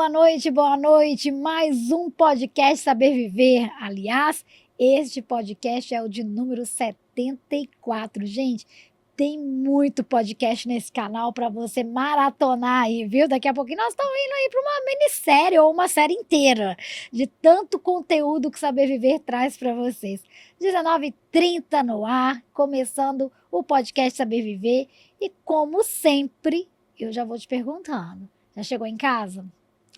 boa noite, boa noite. Mais um podcast Saber Viver. Aliás, este podcast é o de número 74. Gente, tem muito podcast nesse canal para você maratonar aí, viu? Daqui a pouquinho nós estamos indo aí para uma minissérie ou uma série inteira de tanto conteúdo que Saber Viver traz para vocês. 19h30 no ar, começando o podcast Saber Viver. E como sempre, eu já vou te perguntando. Já chegou em casa?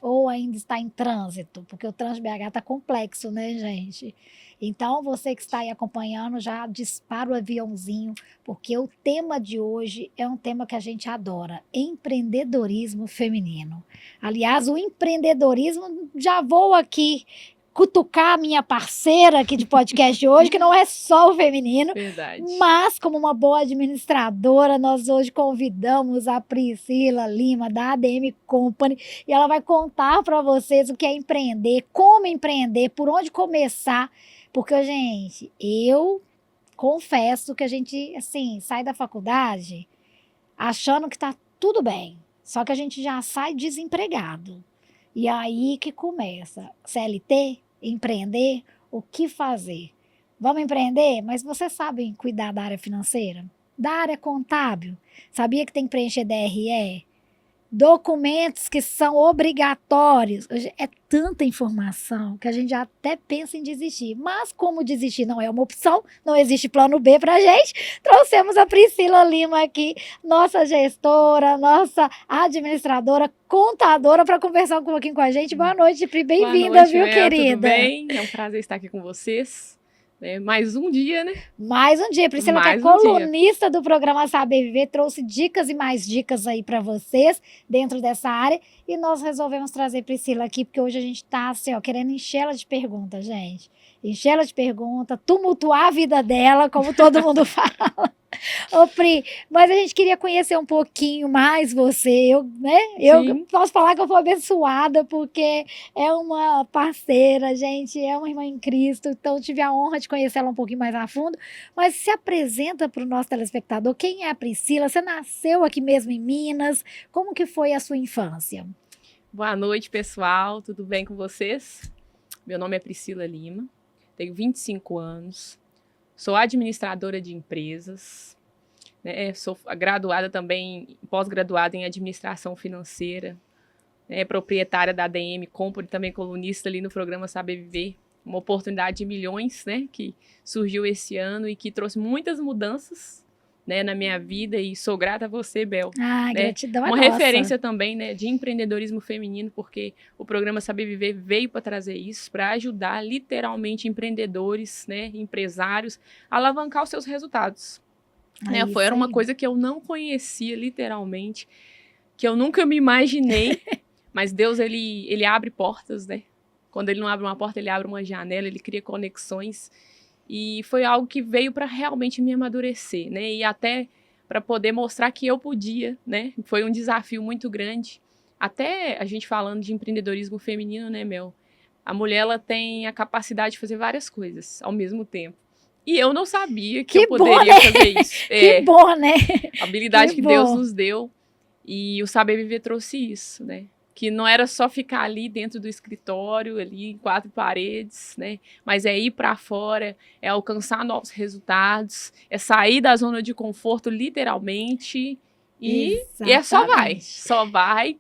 Ou ainda está em trânsito? Porque o trânsito BH está complexo, né, gente? Então, você que está aí acompanhando, já dispara o aviãozinho, porque o tema de hoje é um tema que a gente adora: empreendedorismo feminino. Aliás, o empreendedorismo, já vou aqui cutucar a minha parceira aqui de podcast de hoje, que não é só o feminino. Verdade. Mas, como uma boa administradora, nós hoje convidamos a Priscila Lima, da ADM Company, e ela vai contar para vocês o que é empreender, como empreender, por onde começar, porque, gente, eu confesso que a gente, assim, sai da faculdade achando que tá tudo bem, só que a gente já sai desempregado. E aí que começa, CLT, empreender, o que fazer? Vamos empreender? Mas vocês sabem cuidar da área financeira? Da área contábil? Sabia que tem que preencher DRE? Documentos que são obrigatórios. É tanta informação que a gente já até pensa em desistir. Mas como desistir não é uma opção, não existe plano B pra gente, trouxemos a Priscila Lima aqui, nossa gestora, nossa administradora, contadora, para conversar um pouquinho com a gente. Boa noite, Pri, bem-vinda, viu, Mel, querida? Tudo bem? É um prazer estar aqui com vocês. Mais um dia, né? Mais um dia. Priscila, que é colunista do programa Saber Viver, trouxe dicas e mais dicas aí para vocês dentro dessa área. E nós resolvemos trazer Priscila aqui, porque hoje a gente tá assim, ó, querendo encher ela de perguntas, gente. Encher ela de perguntas, tumultuar a vida dela, como todo mundo fala. Ô, Pri, mas a gente queria conhecer um pouquinho mais você, eu posso falar que eu fui abençoada, porque é uma parceira, gente, é uma irmã em Cristo, então tive a honra de conhecê-la um pouquinho mais a fundo, mas se apresenta para o nosso telespectador, quem é a Priscila? Você nasceu aqui mesmo em Minas, como que foi a sua infância? Boa noite, pessoal, tudo bem com vocês? Meu nome é Priscila Lima, tenho 25 anos, sou administradora de empresas, né? Sou graduada também, pós-graduada em administração financeira, né? Proprietária da ADM Company, também colunista ali no programa Saber Viver, uma oportunidade de milhões, né? Que surgiu esse ano e que trouxe muitas mudanças, né, na minha vida, e sou grata a você, Bel. Gratidão é uma nossa. Referência também, né, de empreendedorismo feminino, porque o programa Saber Viver veio para trazer isso, para ajudar literalmente empreendedores, né, empresários, a alavancar os seus resultados. Era uma coisa que eu não conhecia literalmente, que eu nunca me imaginei, mas Deus, ele abre portas, né? Quando ele não abre uma porta, ele abre uma janela, ele cria conexões. E foi algo que veio para realmente me amadurecer, né? E até para poder mostrar que eu podia, né? Foi um desafio muito grande. Até a gente falando de empreendedorismo feminino, né, Mel? A mulher, ela tem a capacidade de fazer várias coisas ao mesmo tempo. E eu não sabia que eu poderia fazer isso. Que bom, né? A habilidade que Deus nos deu. E o Saber Viver trouxe isso, né? Que não era só ficar ali dentro do escritório, ali em 4 paredes, né? Mas é ir para fora, é alcançar novos resultados, é sair da zona de conforto, literalmente. E só vai.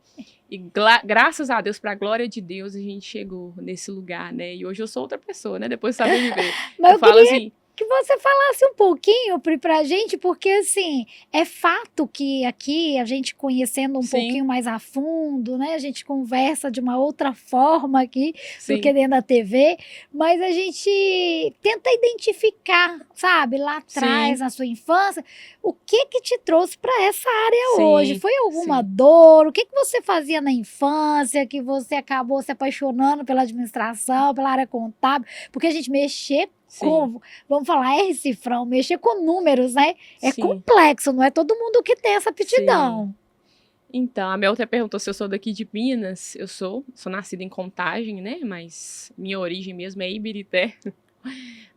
E graças a Deus, para a glória de Deus, a gente chegou nesse lugar, né? E hoje eu sou outra pessoa, né? Depois de Saber Viver. Mas eu falo assim, que você falasse um pouquinho, Pri, pra gente, porque, assim, é fato que aqui, a gente conhecendo um pouquinho mais a fundo, né, a gente conversa de uma outra forma aqui do que dentro da TV, mas a gente tenta identificar, sabe, lá atrás, na sua infância, o que te trouxe para essa área hoje? Foi alguma dor? O que você fazia na infância que você acabou se apaixonando pela administração, pela área contábil? Porque a gente mexer vamos falar, cifrão, mexer com números, né? É complexo, não é todo mundo que tem essa aptidão. Então, a Mel até perguntou se eu sou daqui de Minas. Eu sou nascida em Contagem, né? Mas minha origem mesmo é Ibirité.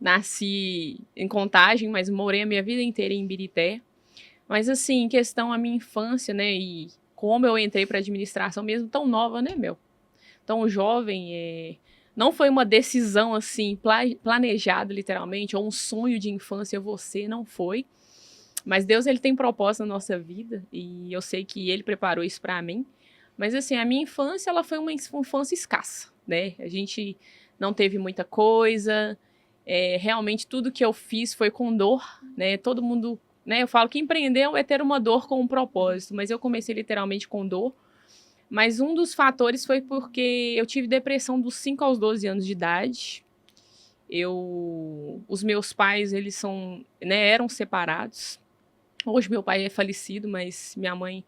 Nasci em Contagem, mas morei a minha vida inteira em Ibirité. Mas, assim, em questão à minha infância, né? E como eu entrei para administração mesmo tão nova, né, Mel? Então, o jovem não foi uma decisão, assim, planejada, literalmente, ou um sonho de infância, não foi. Mas Deus, ele tem propósito na nossa vida, e eu sei que ele preparou isso para mim. Mas, assim, a minha infância, ela foi uma infância escassa, né? A gente não teve muita coisa, realmente tudo que eu fiz foi com dor, né? Todo mundo, né? Eu falo que empreender é ter uma dor com um propósito, mas eu comecei literalmente com dor. Mas um dos fatores foi porque eu tive depressão dos 5 aos 12 anos de idade. Os meus pais, eles eram separados. Hoje meu pai é falecido, mas minha mãe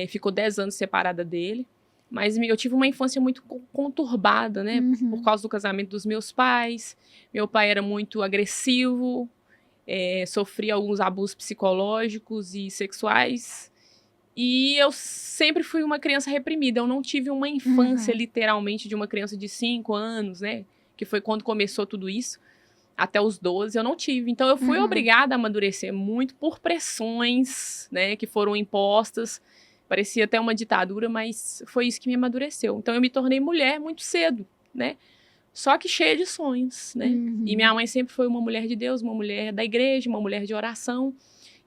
ficou 10 anos separada dele. Mas eu tive uma infância muito conturbada, né? Por causa do casamento dos meus pais. Meu pai era muito agressivo, sofria alguns abusos psicológicos e sexuais. E eu sempre fui uma criança reprimida. Eu não tive uma infância, literalmente, de uma criança de 5 anos, né? Que foi quando começou tudo isso. Até os 12, eu não tive. Então, eu fui obrigada a amadurecer muito por pressões, né? Que foram impostas. Parecia até uma ditadura, mas foi isso que me amadureceu. Então, eu me tornei mulher muito cedo, né? Só que cheia de sonhos, né? E minha mãe sempre foi uma mulher de Deus, uma mulher da igreja, uma mulher de oração.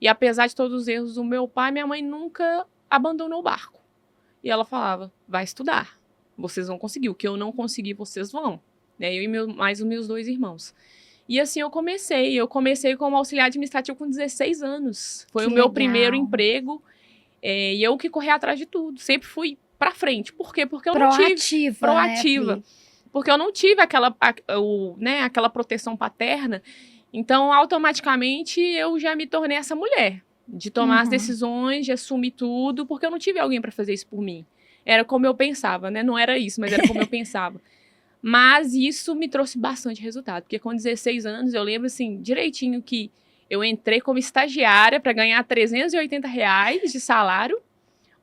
E apesar de todos os erros do meu pai, minha mãe nunca abandonou o barco. E ela falava, vai estudar, vocês vão conseguir. O que eu não consegui, vocês vão. Né? Eu e mais os meus 2 irmãos. E assim eu comecei como auxiliar administrativo com 16 anos. Foi o meu primeiro emprego. E eu que corri atrás de tudo. Sempre fui pra frente. Por quê? Porque eu não tive... Proativa. Né, porque eu não tive aquela proteção paterna. Então, automaticamente, eu já me tornei essa mulher. De tomar as decisões, de assumir tudo. Porque eu não tive alguém pra fazer isso por mim. Era como eu pensava, né? Não era isso, mas era como eu pensava. Mas isso me trouxe bastante resultado, porque com 16 anos eu lembro, assim, direitinho que eu entrei como estagiária para ganhar R$380 de salário.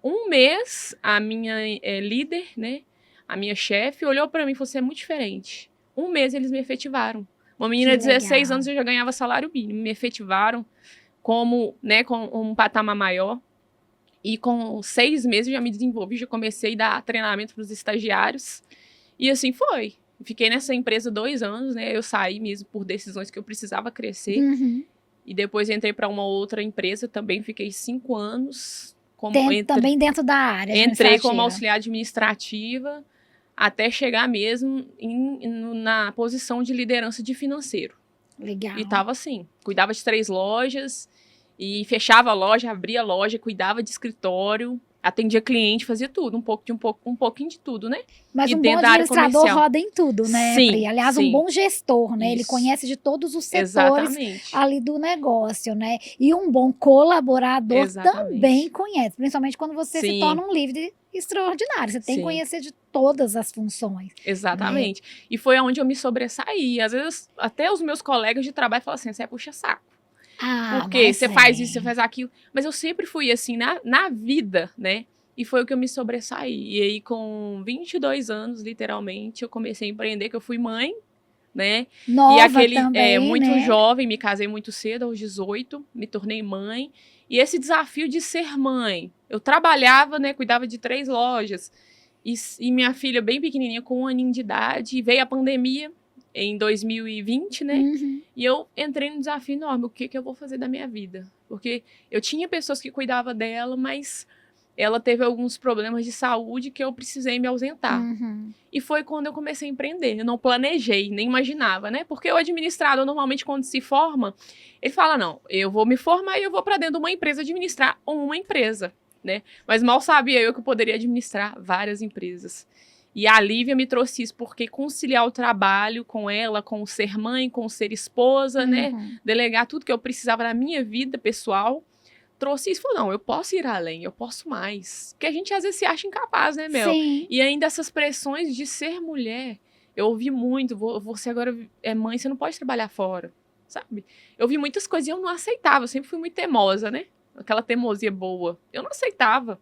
Um mês, a minha líder, né, a minha chefe, olhou para mim e falou, você é muito diferente. Um mês eles me efetivaram. Uma menina de 16 anos eu já ganhava salário mínimo, me efetivaram com um patamar maior. E com 6 meses eu já me desenvolvi, já comecei a dar treinamento para os estagiários. E assim foi. Fiquei nessa empresa 2 anos, né? Eu saí mesmo por decisões que eu precisava crescer. E depois entrei para uma outra empresa, também fiquei 5 anos. Também dentro da área. Entrei como auxiliar administrativa, até chegar mesmo na posição de liderança de financeiro. Legal. E tava assim, cuidava de 3 lojas, e fechava a loja, abria a loja, cuidava de escritório, atendia cliente, fazia tudo, um pouquinho de tudo, né? Mas um bom administrador roda em tudo, né, sim, Pri? Aliás, sim. Um bom gestor, né? Isso. Ele conhece de todos os setores ali do negócio, né? E um bom colaborador também conhece, principalmente quando você se torna um líder extraordinário. Você tem que conhecer de todas as funções. Exatamente. Né? E foi onde eu me sobressaí. Às vezes, até os meus colegas de trabalho falam assim, você é puxa-saco. Porque você faz isso, você faz aquilo. Mas eu sempre fui assim, na vida, né? E foi o que eu me sobressaí. E aí, com 22 anos, literalmente, eu comecei a empreender, que eu fui mãe, né? Nova também, muito né? jovem, me casei muito cedo, aos 18, me tornei mãe. E esse desafio de ser mãe, eu trabalhava, né? Cuidava de 3 lojas. E minha filha, bem pequenininha, com 1 aninho de idade, veio a pandemia, em 2020, né? E eu entrei num desafio enorme. O que eu vou fazer da minha vida? Porque eu tinha pessoas que cuidavam dela, mas ela teve alguns problemas de saúde que eu precisei me ausentar. E foi quando eu comecei a empreender. Eu não planejei, nem imaginava, né? Porque o administrador, normalmente, quando se forma, ele fala, não, eu vou me formar e eu vou para dentro de uma empresa administrar uma empresa, né? Mas mal sabia eu que eu poderia administrar várias empresas. E a Lívia me trouxe isso, porque conciliar o trabalho com ela, com o ser mãe, com o ser esposa, né? Delegar tudo que eu precisava na minha vida pessoal, trouxe isso. Falou, não, eu posso ir além, eu posso mais. Porque a gente às vezes se acha incapaz, né, Mel? Sim. E ainda essas pressões de ser mulher, eu ouvi muito, você agora é mãe, você não pode trabalhar fora, sabe? Eu ouvi muitas coisas e eu não aceitava, eu sempre fui muito teimosa, né? Aquela teimosia boa. Eu não aceitava.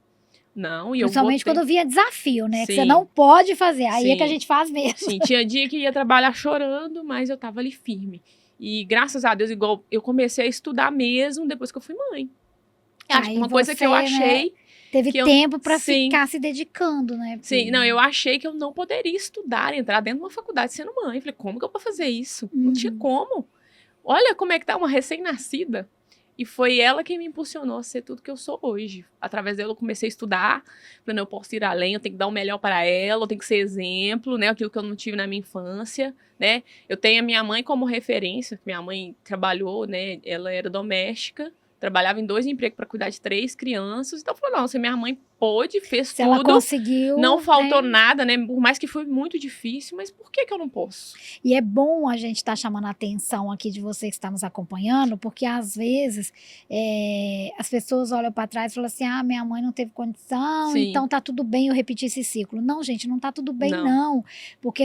Não, e principalmente quando via desafio, né? Sim. Que você não pode fazer. Aí Sim. É que a gente faz mesmo. Sim, tinha dia que ia trabalhar chorando, mas eu tava ali firme. E graças a Deus, igual eu comecei a estudar mesmo depois que eu fui mãe. Acho que uma coisa que eu achei, Teve que tempo para sim, ficar se dedicando, né? sim, não, eu achei que eu não poderia estudar, entrar dentro de uma faculdade sendo mãe. Falei, como que eu vou fazer isso? Não tinha como. Olha como é que tá uma recém-nascida. E foi ela quem me impulsionou a ser tudo que eu sou hoje. Através dela eu comecei a estudar, falei, não, eu posso ir além, eu tenho que dar o melhor para ela, eu tenho que ser exemplo, né, aquilo que eu não tive na minha infância, né. Eu tenho a minha mãe como referência, minha mãe trabalhou, né, ela era doméstica, trabalhava em 2 empregos para cuidar de 3 crianças, então eu falei, não, se minha mãe pôde, fez Se ela tudo, conseguiu, não faltou né? nada, né, por mais que foi muito difícil, mas por que eu não posso? E é bom a gente estar chamando a atenção aqui de você que está nos acompanhando, porque às vezes as pessoas olham para trás e falam assim: ah, minha mãe não teve condição, Sim, então tá tudo bem eu repetir esse ciclo. Não, gente, não tá tudo bem, não, não. Porque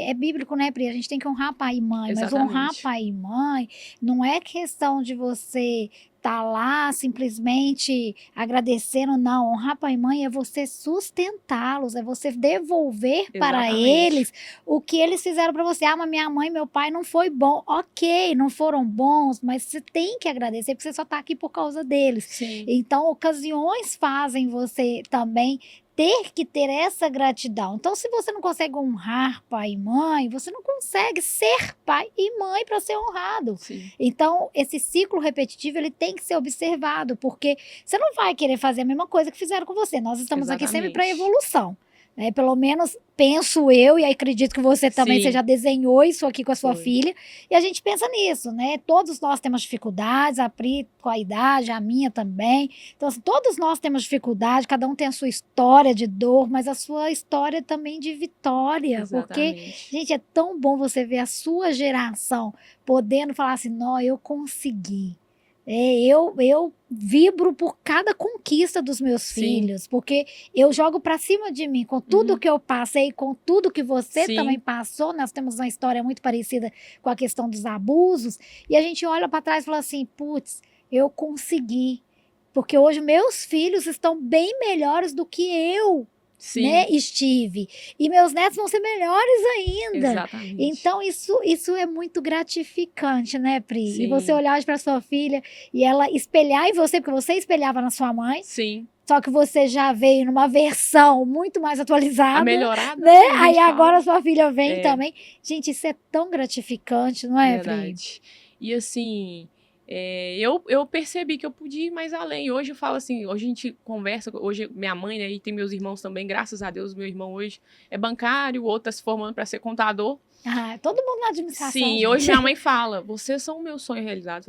é bíblico, né, Pri? A gente tem que honrar pai e mãe, mas honrar exatamente, pai e mãe não é questão de você tá lá simplesmente agradecendo, não. Honrar pai e mãe é você sustentá-los, é você devolver para exatamente, eles o que eles fizeram para você. Ah, mas minha mãe e meu pai não foi bom. Ok, não foram bons, mas você tem que agradecer, porque você só tá aqui por causa deles. sim. Então, ocasiões fazem você também ter que ter essa gratidão. Então, se você não consegue honrar pai e mãe, você não consegue ser pai e mãe para ser honrado. Sim, Então, esse ciclo repetitivo, ele tem que ser observado, porque você não vai querer fazer a mesma coisa que fizeram com você. Nós estamos aqui sempre para exatamente. evolução, né? Pelo menos penso eu, e acredito que você também, você Sim, já desenhou isso aqui com a sua foi. filha, e a gente pensa nisso, né? Todos nós temos dificuldades, a Pri com a idade, a minha também. Então, assim, todos nós temos dificuldade, cada um tem a sua história de dor, mas a sua história também de vitória, porque, Exatamente. gente, é tão bom você ver a sua geração podendo falar assim, não, eu consegui. Eu vibro por cada conquista dos meus Sim, filhos, porque eu jogo para cima de mim, com tudo uhum, que eu passei, com tudo que você também sim, passou. Nós temos uma história muito parecida com a questão dos abusos, e a gente olha para trás e fala assim: putz, eu consegui, porque hoje meus filhos estão bem melhores do que eu, né, sim, estive. E meus netos vão ser melhores ainda. exatamente. Então, isso é muito gratificante, né, Pri? E você Sim, olhar para sua filha e ela espelhar em você, porque você espelhava na sua mãe, sim. só que você já veio numa versão muito mais A atualizada, melhorada, né? né, a Aí gente agora fala. a sua filha vem É, também. Gente, isso é tão gratificante, não é, Pri? verdade. E assim, eu percebi que eu podia ir mais além. Hoje eu falo assim, hoje a gente conversa, hoje minha mãe, né, e tem meus irmãos também, graças a Deus, meu irmão hoje é bancário, o outro tá se formando para ser contador. Ah, todo mundo na administração, Sim, hoje gente. minha mãe fala, vocês são o meu sonho realizado.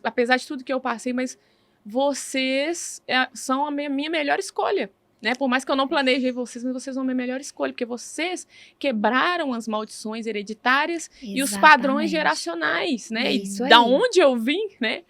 Apesar de tudo que eu passei, mas vocês são a minha melhor escolha. Né? Por mais que eu não planejei vocês, mas vocês são a minha melhor escolha, porque vocês quebraram as maldições hereditárias e os padrões Exatamente. geracionais, É né? E isso da aí. onde eu vim, né?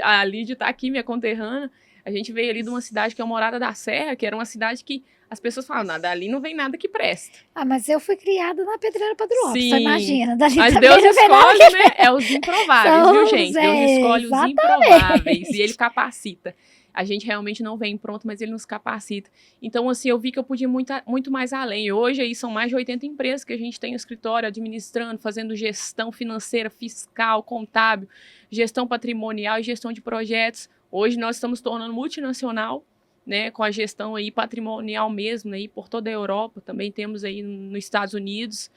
A Lídia tá aqui, minha conterrânea. A gente veio ali de uma cidade que é o Morada da Serra, que era uma cidade que as pessoas falam, nada, dali não vem nada que presta. Ah, mas eu fui criada na Pedreira Padre Lopes, só Sim. imagina, dali Mas também Deus não vem nada escolhe, que né? É os improváveis, viu, são os gente? Deus escolhe os improváveis e ele exatamente. capacita. A gente realmente não vem pronto, mas ele nos capacita. Então, assim, eu vi que eu podia ir muito mais além. Hoje, aí, são mais de 80 empresas que a gente tem no escritório, administrando, fazendo gestão financeira, fiscal, contábil, gestão patrimonial e gestão de projetos. Hoje, nós estamos tornando multinacional, né, com a gestão aí patrimonial mesmo, aí por toda a Europa. Também temos aí nos Estados Unidos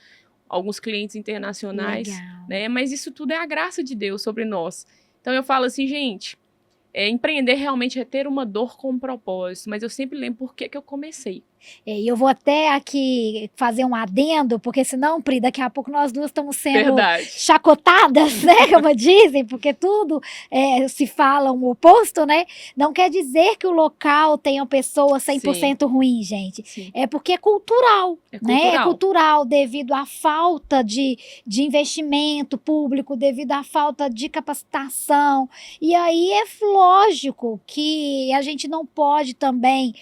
alguns clientes internacionais, Legal. né? Mas isso tudo é a graça de Deus sobre nós. Então eu falo assim, gente, empreender realmente é ter uma dor com um propósito, mas eu sempre lembro por que eu comecei. E eu vou até aqui fazer um adendo, porque senão, Pri, daqui a pouco nós duas estamos sendo Verdade. chacotadas, né? Como dizem, porque tudo se fala um oposto, né? Não quer dizer que o local tenha pessoas Sim, 100% ruins, gente. sim. É porque é cultural, É né? É cultural. cultural devido à falta de investimento público, devido à falta de capacitação. E aí é lógico que a gente não pode também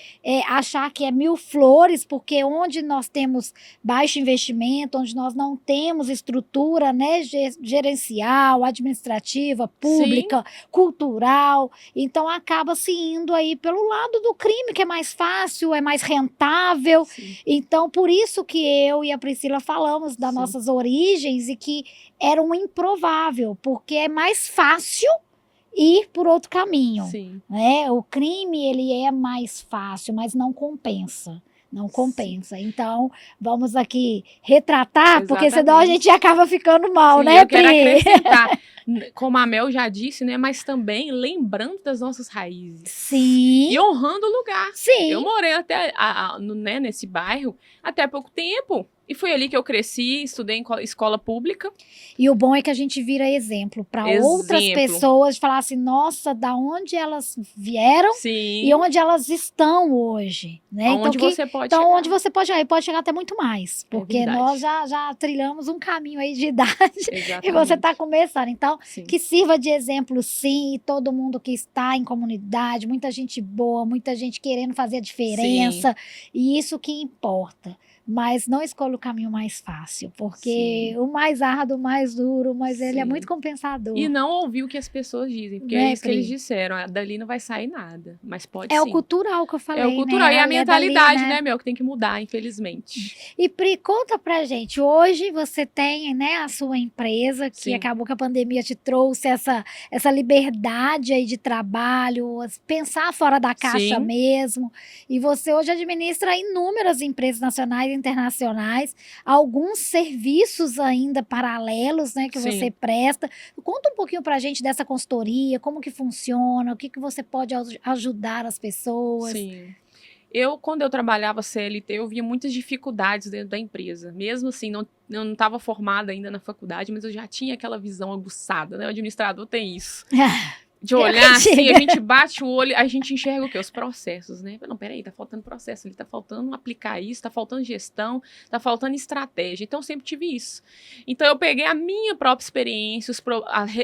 achar que é mil flores, porque onde nós temos baixo investimento, onde nós não temos estrutura, né, gerencial, administrativa, Sim, pública, cultural, então acaba se indo aí pelo lado do crime, que é mais fácil, é mais rentável. sim, Então, por isso que eu e a Priscila falamos das sim. nossas origens e que era um improvável, porque é mais fácil ir por outro caminho, Sim. né? O crime, ele é mais fácil, mas não compensa. Não compensa. Então, vamos aqui retratar, porque senão a gente acaba ficando mal, Sim, né, eu quero Pri? acrescentar, como a Mel já disse, né, mas também lembrando das nossas raízes. Sim. E honrando o lugar. Sim. Eu morei até né, nesse bairro até pouco tempo. E foi ali que eu cresci, estudei em escola pública. E o bom é que a gente vira exemplo para outras pessoas, falar assim, nossa, da onde elas vieram e onde elas estão hoje, né? Onde você pode chegar. Onde você pode chegar, e pode chegar até muito mais, porque nós já trilhamos um caminho aí de idade. Exatamente. E você está começando. Então, que sirva de exemplo, sim, e todo mundo que está em comunidade, muita gente boa, muita gente querendo fazer a diferença, e isso que importa. Mas não escolha o caminho mais fácil, porque o mais árduo, o mais duro, mas ele é muito compensador. E não ouvir o que as pessoas dizem, porque é isso que eles disseram, dali não vai sair nada, mas pode sim. É o cultural que eu falei, É o cultural, né? E a mentalidade, né, Mel, que tem que mudar, infelizmente. E Pri, conta pra gente, hoje você tem, né, a sua empresa, que acabou que a pandemia te trouxe essa liberdade aí de trabalho, pensar fora da caixa mesmo, e você hoje administra inúmeras empresas nacionais internacionais, alguns serviços ainda paralelos, né, que você presta. Conta um pouquinho pra gente dessa consultoria, como que funciona, o que você pode ajudar as pessoas. Sim. Quando eu trabalhava CLT, eu via muitas dificuldades dentro da empresa. Mesmo assim, eu não estava formada ainda na faculdade, mas eu já tinha aquela visão aguçada, né? O administrador tem isso. De olhar assim, a gente bate o olho, a gente enxerga o quê? Os processos, né? Não, peraí, tá faltando processo, tá faltando aplicar isso, tá faltando gestão, tá faltando estratégia. Então, eu sempre tive isso. Então, eu peguei a minha própria experiência,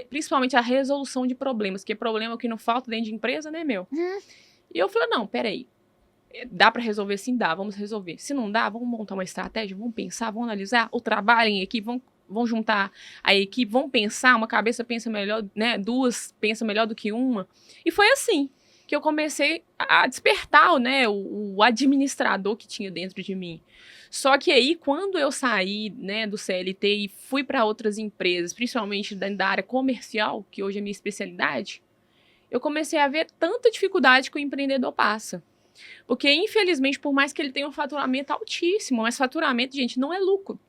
principalmente a resolução de problemas, que é problema que não falta dentro de empresa, né, meu? E eu falei, não, peraí, dá para resolver? Sim, dá, vamos resolver. Se não dá, vamos montar uma estratégia, vamos pensar, vamos analisar o trabalho em equipe, vão juntar a equipe, vão pensar, uma cabeça pensa melhor, né, duas pensa melhor do que uma. E foi assim que eu comecei a despertar, né, o administrador que tinha dentro de mim. Só que aí, quando eu saí, né, do CLT e fui para outras empresas, principalmente da área comercial, que hoje é minha especialidade, eu comecei a ver tanta dificuldade que o empreendedor passa. Porque, infelizmente, por mais que ele tenha um faturamento altíssimo, mas faturamento, gente, não é lucro.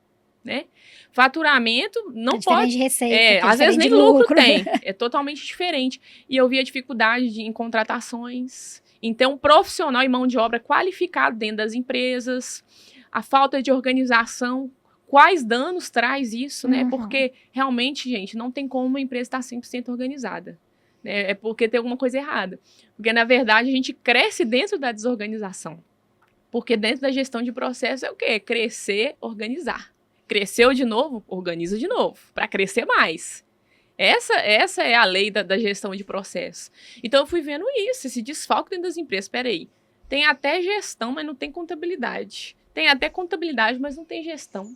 Né? Faturamento não pode. De receita, às vezes nem lucro tem. É totalmente diferente. E eu vi a dificuldade em contratações, em ter um profissional e mão de obra qualificado dentro das empresas, a falta de organização. Quais danos traz isso, né? Porque realmente, gente, não tem como uma empresa estar 100% organizada. É porque tem alguma coisa errada. Porque, na verdade, a gente cresce dentro da desorganização. Porque dentro da gestão de processo é o quê? Crescer, organizar. Cresceu de novo, organiza de novo, para crescer mais. Essa é a lei da gestão de processo. Então, eu fui vendo isso, esse desfalque dentro das empresas. Espera aí, tem até gestão, mas não tem contabilidade. Tem até contabilidade, mas não tem gestão.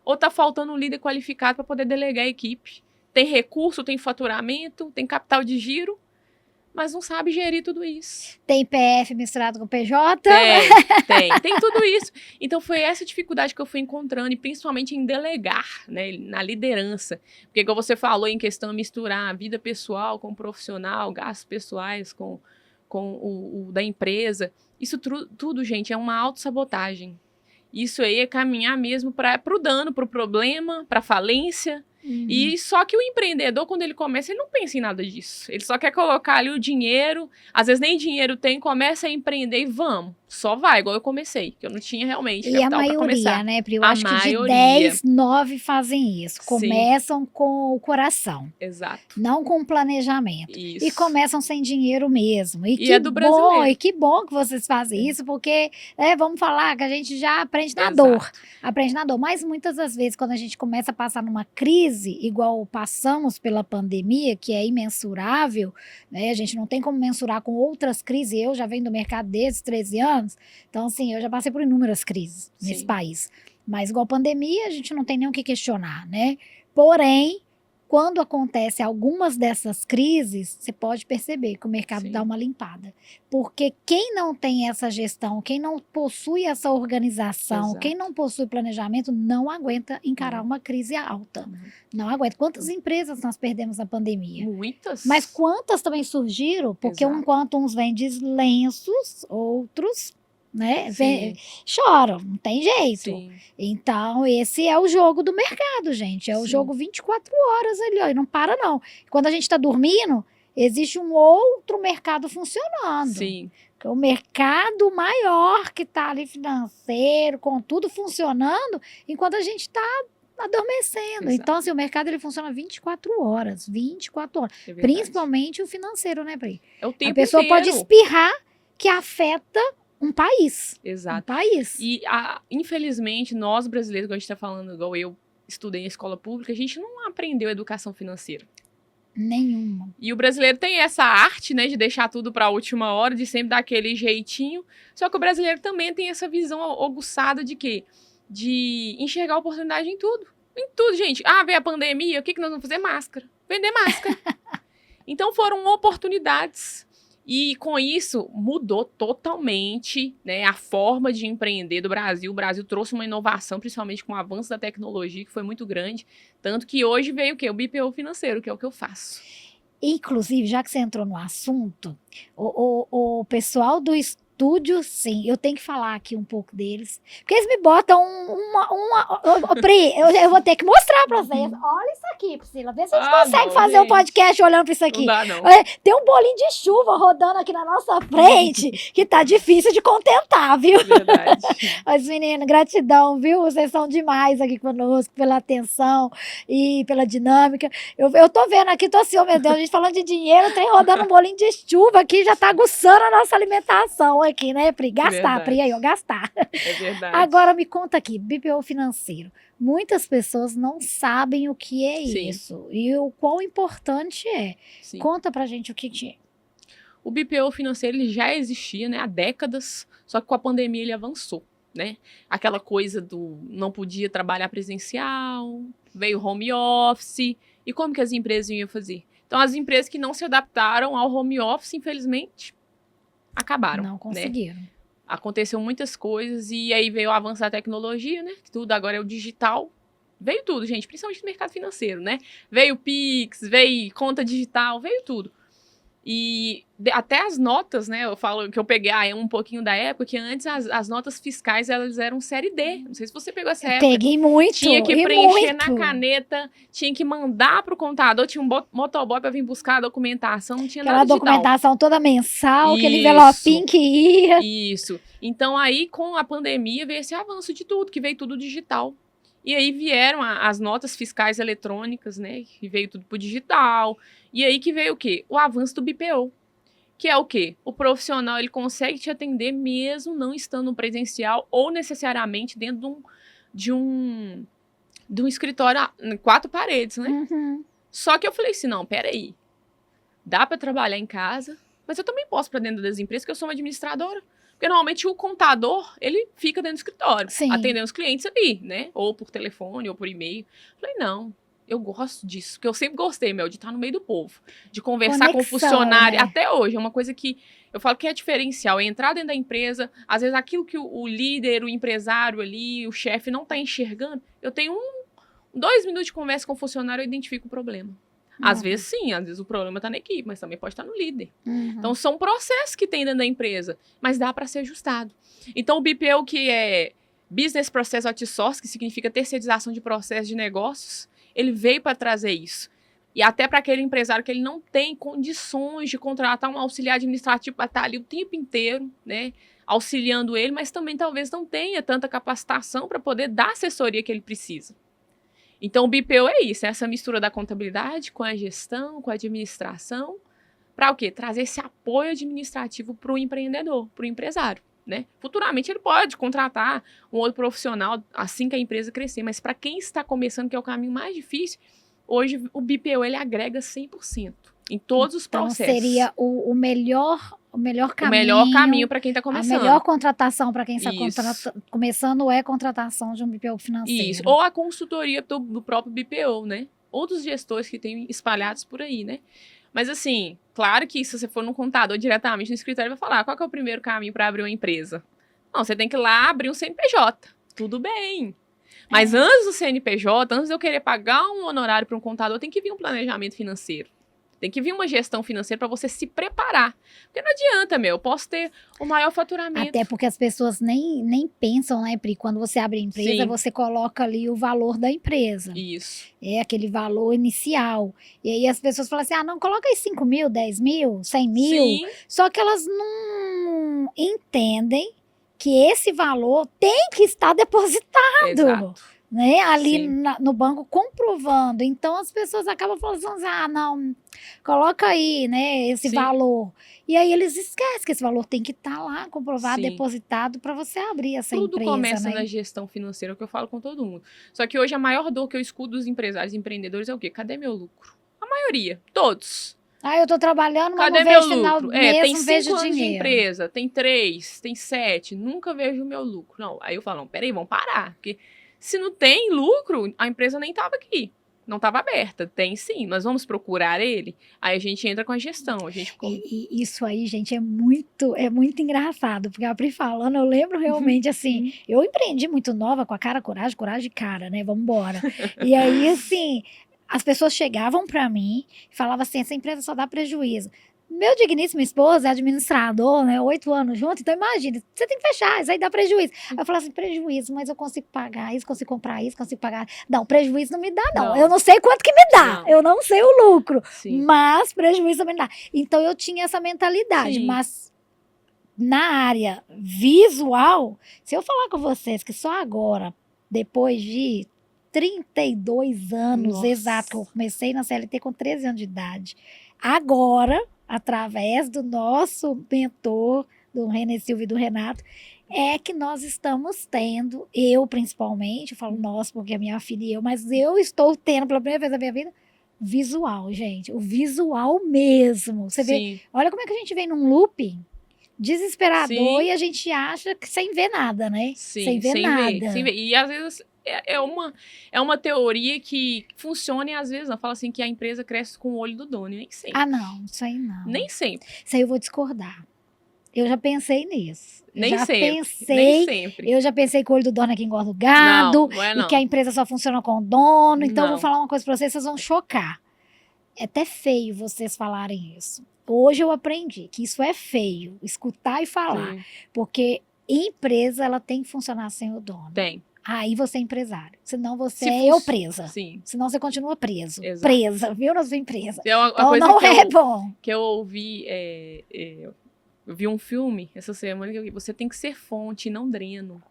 Ou está faltando um líder qualificado para poder delegar a equipe. Tem recurso, tem faturamento, tem capital de giro, mas não sabe gerir tudo isso. Tem PF misturado com PJ? Tem tudo isso. Então, foi essa dificuldade que eu fui encontrando, e principalmente em delegar, né, na liderança. Porque, como você falou, em questão de misturar a vida pessoal com o profissional, gastos pessoais com o da empresa, isso tudo, gente, é uma autossabotagem. Isso aí é caminhar mesmo para o dano, para o problema, para a falência. E só que o empreendedor, quando ele começa, ele não pensa em nada disso. Ele só quer colocar ali o dinheiro, às vezes nem dinheiro tem, começa a empreender e vamos. Só vai, igual eu comecei, que eu não tinha realmente capital para começar. E a maioria, né, Pri? Eu acho que de 10, 9 fazem isso. Começam com o coração. Exato. Não com o planejamento. Isso. E começam sem dinheiro mesmo. E é do brasileiro. E que bom que vocês fazem isso, porque, vamos falar que a gente já aprende na dor. Aprende na dor. Mas muitas das vezes, quando a gente começa a passar numa crise, igual passamos pela pandemia, que é imensurável, né? A gente não tem como mensurar com outras crises. Eu já venho do mercado desde 13 anos, então, assim, eu já passei por inúmeras crises nesse país. Mas, igual pandemia, a gente não tem nem o que questionar, né? Porém, quando acontece algumas dessas crises, você pode perceber que o mercado Sim. dá uma limpada. Porque quem não tem essa gestão, quem não possui essa organização, Exato. quem não possui planejamento, não aguenta encarar uma crise alta. Não aguenta. Quantas empresas nós perdemos na pandemia? Muitas. Mas quantas também surgiram? Porque Exato. enquanto uns vendem lenços, outros, né, Sim. choram, não tem jeito. Sim. Então, esse é o jogo do mercado, gente. É o Sim. jogo 24 horas ali, ó, e não para não. Quando a gente está dormindo, existe um outro mercado funcionando. Sim. Que é o mercado maior que está ali financeiro, com tudo funcionando, enquanto a gente está adormecendo. Exato. Então, assim, o mercado ele funciona 24 horas, 24 horas. É verdade. Principalmente o financeiro, né, Pri? É o tempo A pessoa inteiro. pode espirrar que afeta um país. Exato. Um país. E, infelizmente, nós brasileiros, igual a gente está falando, igual eu estudei em escola pública, a gente não aprendeu educação financeira. Nenhuma. E o brasileiro tem essa arte, né, de deixar tudo para a última hora, de sempre dar aquele jeitinho. Só que o brasileiro também tem essa visão aguçada de quê? De enxergar oportunidade em tudo. Em tudo, gente. Ah, veio a pandemia, o que nós vamos fazer? Máscara. Vender máscara. Então foram oportunidades. E com isso mudou totalmente, né, a forma de empreender do Brasil. O Brasil trouxe uma inovação, principalmente com o avanço da tecnologia, que foi muito grande. Tanto que hoje veio o quê? O BPO financeiro, que é o que eu faço. Inclusive, já que você entrou no assunto, o pessoal do estúdio, sim, eu tenho que falar aqui um pouco deles. Porque eles me botam Pri, eu vou ter que mostrar pra vocês. Olha isso aqui, Priscila. Vê se a gente consegue fazer um podcast olhando pra isso aqui. Não dá, não. Tem um bolinho de chuva rodando aqui na nossa frente, que tá difícil de contentar, viu? Verdade. Mas, menino, gratidão, viu? Vocês são demais aqui conosco, pela atenção e pela dinâmica. Eu tô vendo aqui, tô assim, oh, meu Deus, a gente falando de dinheiro, tem rodando um bolinho de chuva aqui, já tá aguçando a nossa alimentação aqui, né, Pri? Gastar, Verdade. Pri, aí, ó, gastar. É verdade. Agora, me conta aqui, BPO financeiro. Muitas pessoas não sabem o que é Sim. isso e o quão importante é. Sim. Conta pra gente o que é. O BPO financeiro ele já existia, né, há décadas, só que com a pandemia ele avançou, né? Aquela coisa do não podia trabalhar presencial, veio home office, e como que as empresas iam fazer? Então, as empresas que não se adaptaram ao home office, infelizmente, acabaram. Não conseguiram. Né? Aconteceu muitas coisas, e aí veio o avanço da tecnologia, né? Que tudo agora é o digital. Veio tudo, gente, principalmente no mercado financeiro, né? Veio o Pix, veio conta digital, veio tudo. E até as notas, né, eu falo que eu peguei um pouquinho da época, que antes as notas fiscais, elas eram série D. Não sei se você pegou essa época. Peguei muito, tinha que preencher na caneta, tinha que mandar pro contador, tinha um motoboy para vir buscar a documentação, não tinha aquela nada digital. documentação toda mensal, aquele Isso. envelopinho que ia. Isso. Então aí, com a pandemia, veio esse avanço de tudo, que veio tudo digital. E aí vieram as notas fiscais eletrônicas, né? Que veio tudo pro digital. E aí que veio o quê? O avanço do BPO. Que é o quê? O profissional, ele consegue te atender mesmo não estando presencial ou necessariamente dentro de um escritório em 4 paredes, né? Uhum. Só que eu falei assim, não, peraí. Dá para trabalhar em casa, mas eu também posso para dentro das empresas, porque eu sou uma administradora. Porque normalmente o contador, ele fica dentro do escritório, Sim. atendendo os clientes ali, né? Ou por telefone, ou por e-mail. Falei, não, eu gosto disso, porque eu sempre gostei, de estar no meio do povo, de conversar com o funcionário. Né? Até hoje, é uma coisa que eu falo que é diferencial, é entrar dentro da empresa, às vezes aquilo que o líder, o empresário ali, o chefe não está enxergando, eu tenho 2 minutos de conversa com o funcionário, eu identifico o problema. Às vezes sim, às vezes o problema está na equipe, mas também pode estar no líder. Uhum. Então são processos que tem dentro da empresa, mas dá para ser ajustado. Então o BPO, que é Business Process Outsourcing, que significa terceirização de processos de negócios, ele veio para trazer isso. E até para aquele empresário que ele não tem condições de contratar um auxiliar administrativo para estar ali o tempo inteiro, né, auxiliando ele, mas também talvez não tenha tanta capacitação para poder dar a assessoria que ele precisa. Então, o BPO é isso, é essa mistura da contabilidade com a gestão, com a administração, para o quê? Trazer esse apoio administrativo para o empreendedor, para o empresário, né? Futuramente ele pode contratar um outro profissional assim que a empresa crescer, mas para quem está começando, que é o caminho mais difícil, hoje o BPO ele agrega 100% em todos os processos. Então, seria o melhor caminho. O melhor caminho para quem está começando. A melhor contratação para quem está começando é a contratação de um BPO financeiro. Isso, ou a consultoria do próprio BPO, né? outros gestores que tem espalhados por aí, né? Mas assim, claro que se você for num contador diretamente no escritório, vai falar, qual que é o primeiro caminho para abrir uma empresa? Não, você tem que ir lá abrir um CNPJ. Tudo bem. Mas antes do CNPJ, antes de eu querer pagar um honorário para um contador, tem que vir um planejamento financeiro. Tem que vir uma gestão financeira para você se preparar. Porque não adianta, eu posso ter o maior faturamento. Até porque as pessoas nem pensam, né, Pri? Quando você abre a empresa, Sim. você coloca ali o valor da empresa. Isso. É aquele valor inicial. E aí as pessoas falam assim, não, coloca aí 5 mil, 10 mil, 100 mil. Sim. Só que elas não entendem que esse valor tem que estar depositado. Exato. Né, ali Sim. no banco comprovando. Então as pessoas acabam falando assim, não, coloca aí, né, esse Sim. valor. E aí eles esquecem que esse valor tem que estar lá comprovado, Sim. depositado para você abrir essa Tudo empresa. começa né? na gestão financeira, que eu falo com todo mundo. Só que hoje a maior dor que eu escuto dos empresários e empreendedores é o quê? Cadê meu lucro? A maioria, todos. Eu tô trabalhando, mas Cadê não vejo vejo final do lucro? mês, Tem não 5 vejo anos de dinheiro. empresa, tem 3, tem 7, nunca vejo o meu lucro. Não, aí eu falo, não, peraí, vamos parar. Porque se não tem lucro, a empresa nem estava aqui. Não estava aberta. Tem sim, nós vamos procurar ele. Aí a gente entra com a gestão. E isso aí, gente, é muito engraçado. Porque a Pri falando, eu lembro realmente assim, eu empreendi muito nova, com a cara, coragem de cara, né? Vamos embora. E aí, assim, as pessoas chegavam para mim e falavam assim, essa empresa só dá prejuízo. Meu digníssimo esposo é administrador, né? 8 anos junto, então imagina, você tem que fechar, isso aí dá prejuízo. Aí eu falo assim, prejuízo, mas eu consigo pagar isso, consigo comprar isso, consigo pagar. Não, prejuízo não me dá, não. Eu não sei quanto que me dá, Não. eu não sei o lucro, Sim. mas prejuízo também dá. Então eu tinha essa mentalidade, Sim. mas na área visual, se eu falar com vocês que só agora, depois de 32 anos Nossa. exato, que eu comecei na CLT com 13 anos de idade, agora, através do nosso mentor, do René Silva e do Renato, é que nós estamos tendo, eu principalmente, eu falo nós porque é minha filha e eu, mas eu estou tendo pela primeira vez na minha vida, visual, gente, o visual mesmo. Você vê, olha como é que a gente vem num looping desesperador. Sim. E a gente acha que sem ver nada, né? Sim, sem ver nada. Sem ver. E às vezes é uma teoria que funciona e às vezes não. Fala assim que a empresa cresce com o olho do dono, e nem sempre. Não, isso aí não. Nem sempre. Isso aí eu vou discordar. Eu já pensei nisso. Nem sempre. Eu já pensei que o olho do dono é que engorda o gado. Não é e que a empresa só funciona com o dono. Então eu vou Não. falar uma coisa pra vocês vão chocar. É até feio vocês falarem isso. Hoje eu aprendi que isso é feio, escutar e falar. Sim. Porque empresa, ela tem que funcionar sem o dono. Tem. Aí você é empresário. Senão você é eu presa. Sim. Senão você continua preso. Exato. Presa, viu, na sua empresa. É uma então coisa não é bom. Que eu ouvi, eu vi um filme essa semana que você tem que ser fonte, não dreno.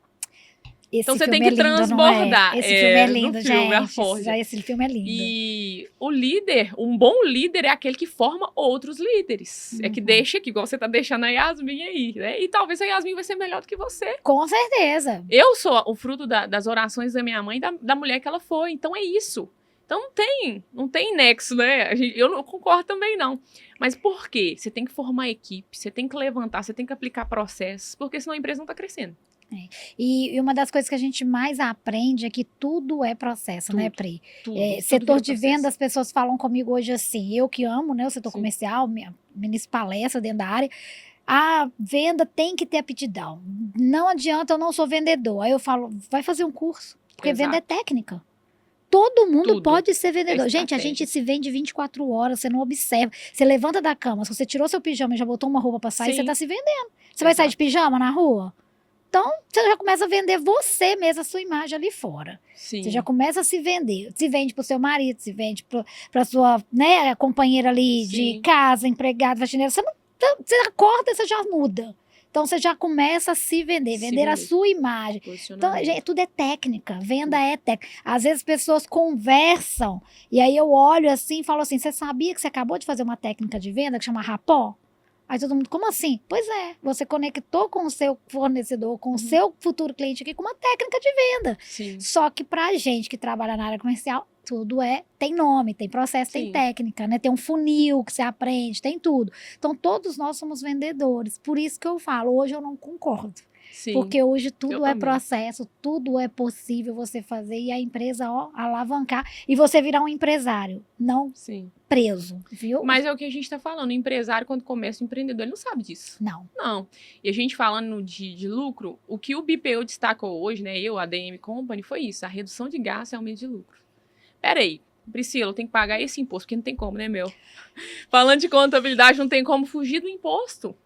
Então você tem que transbordar. Esse filme é lindo, gente. Esse filme é lindo. E o líder, um bom líder é aquele que forma outros líderes. É que deixa aqui, igual você tá deixando a Yasmin aí, né? E talvez a Yasmin vai ser melhor do que você. Com certeza. Eu sou o fruto das orações da minha mãe e da mulher que ela foi. Então é isso. Então não tem nexo, né? Eu não concordo também, não. Mas por quê? Você tem que formar equipe, você tem que levantar, você tem que aplicar processos, porque senão a empresa não tá crescendo. E uma das coisas que a gente mais aprende é que tudo é processo, né, Pri? Setor de venda, as pessoas falam comigo hoje assim, eu que amo, né, o setor comercial, ministro palestra dentro da área, a venda tem que ter aptidão. Não adianta, eu não sou vendedor. Aí eu falo, vai fazer um curso, porque venda é técnica. Todo mundo pode ser vendedor. Gente, a gente se vende 24 horas, você não observa. Você levanta da cama, se você tirou seu pijama e já botou uma roupa pra sair, você tá se vendendo. Você vai sair de pijama na rua? Então, você já começa a vender você mesmo, a sua imagem ali fora. Sim. Você já começa a se vender. Se vende pro seu marido, se vende pra sua, né, companheira ali de casa, empregada, faxineira. Você acorda, você já muda. Então, você já começa a se vender a sua imagem. Então, gente, tudo é técnica. Venda é técnica. Às vezes, as pessoas conversam, e aí eu olho assim e falo assim, você sabia que você acabou de fazer uma técnica de venda que chama rapó? Aí todo mundo, como assim? Pois é, você conectou com o seu fornecedor, com o seu futuro cliente aqui com uma técnica de venda. Sim. Só que pra gente que trabalha na área comercial, tudo tem nome, tem processo, tem técnica, né? Tem um funil que você aprende, tem tudo. Então todos nós somos vendedores. Por isso que eu falo, hoje eu não concordo. Sim, Porque hoje eu tudo é também. processo, tudo é possível você fazer e a empresa, ó, alavancar e você virar um empresário, não Sim. preso, viu? Mas é o que a gente está falando. O empresário, quando começa o empreendedor, ele não sabe disso. Não. Não. E a gente falando de lucro, o que o BPO destacou hoje, né? A DM Company, foi isso: a redução de gasto e aumento de lucro. Peraí, Priscila, eu tenho que pagar esse imposto, porque não tem como, né, meu? Falando de contabilidade, não tem como fugir do imposto.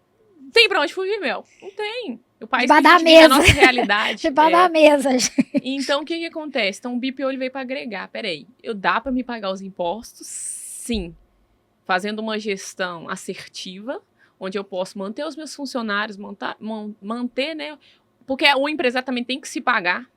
Tem pra onde fugir, meu? Não tem. O país que a Debaixo da gente vive, a mesa. nossa realidade. Debaixo da mesa, gente. Então, o que acontece? Então, o BPO ele veio para agregar. Peraí, dá para me pagar os impostos? Sim. Fazendo uma gestão assertiva, onde eu posso manter os meus funcionários, manter, né? Porque o empresário também tem que se pagar,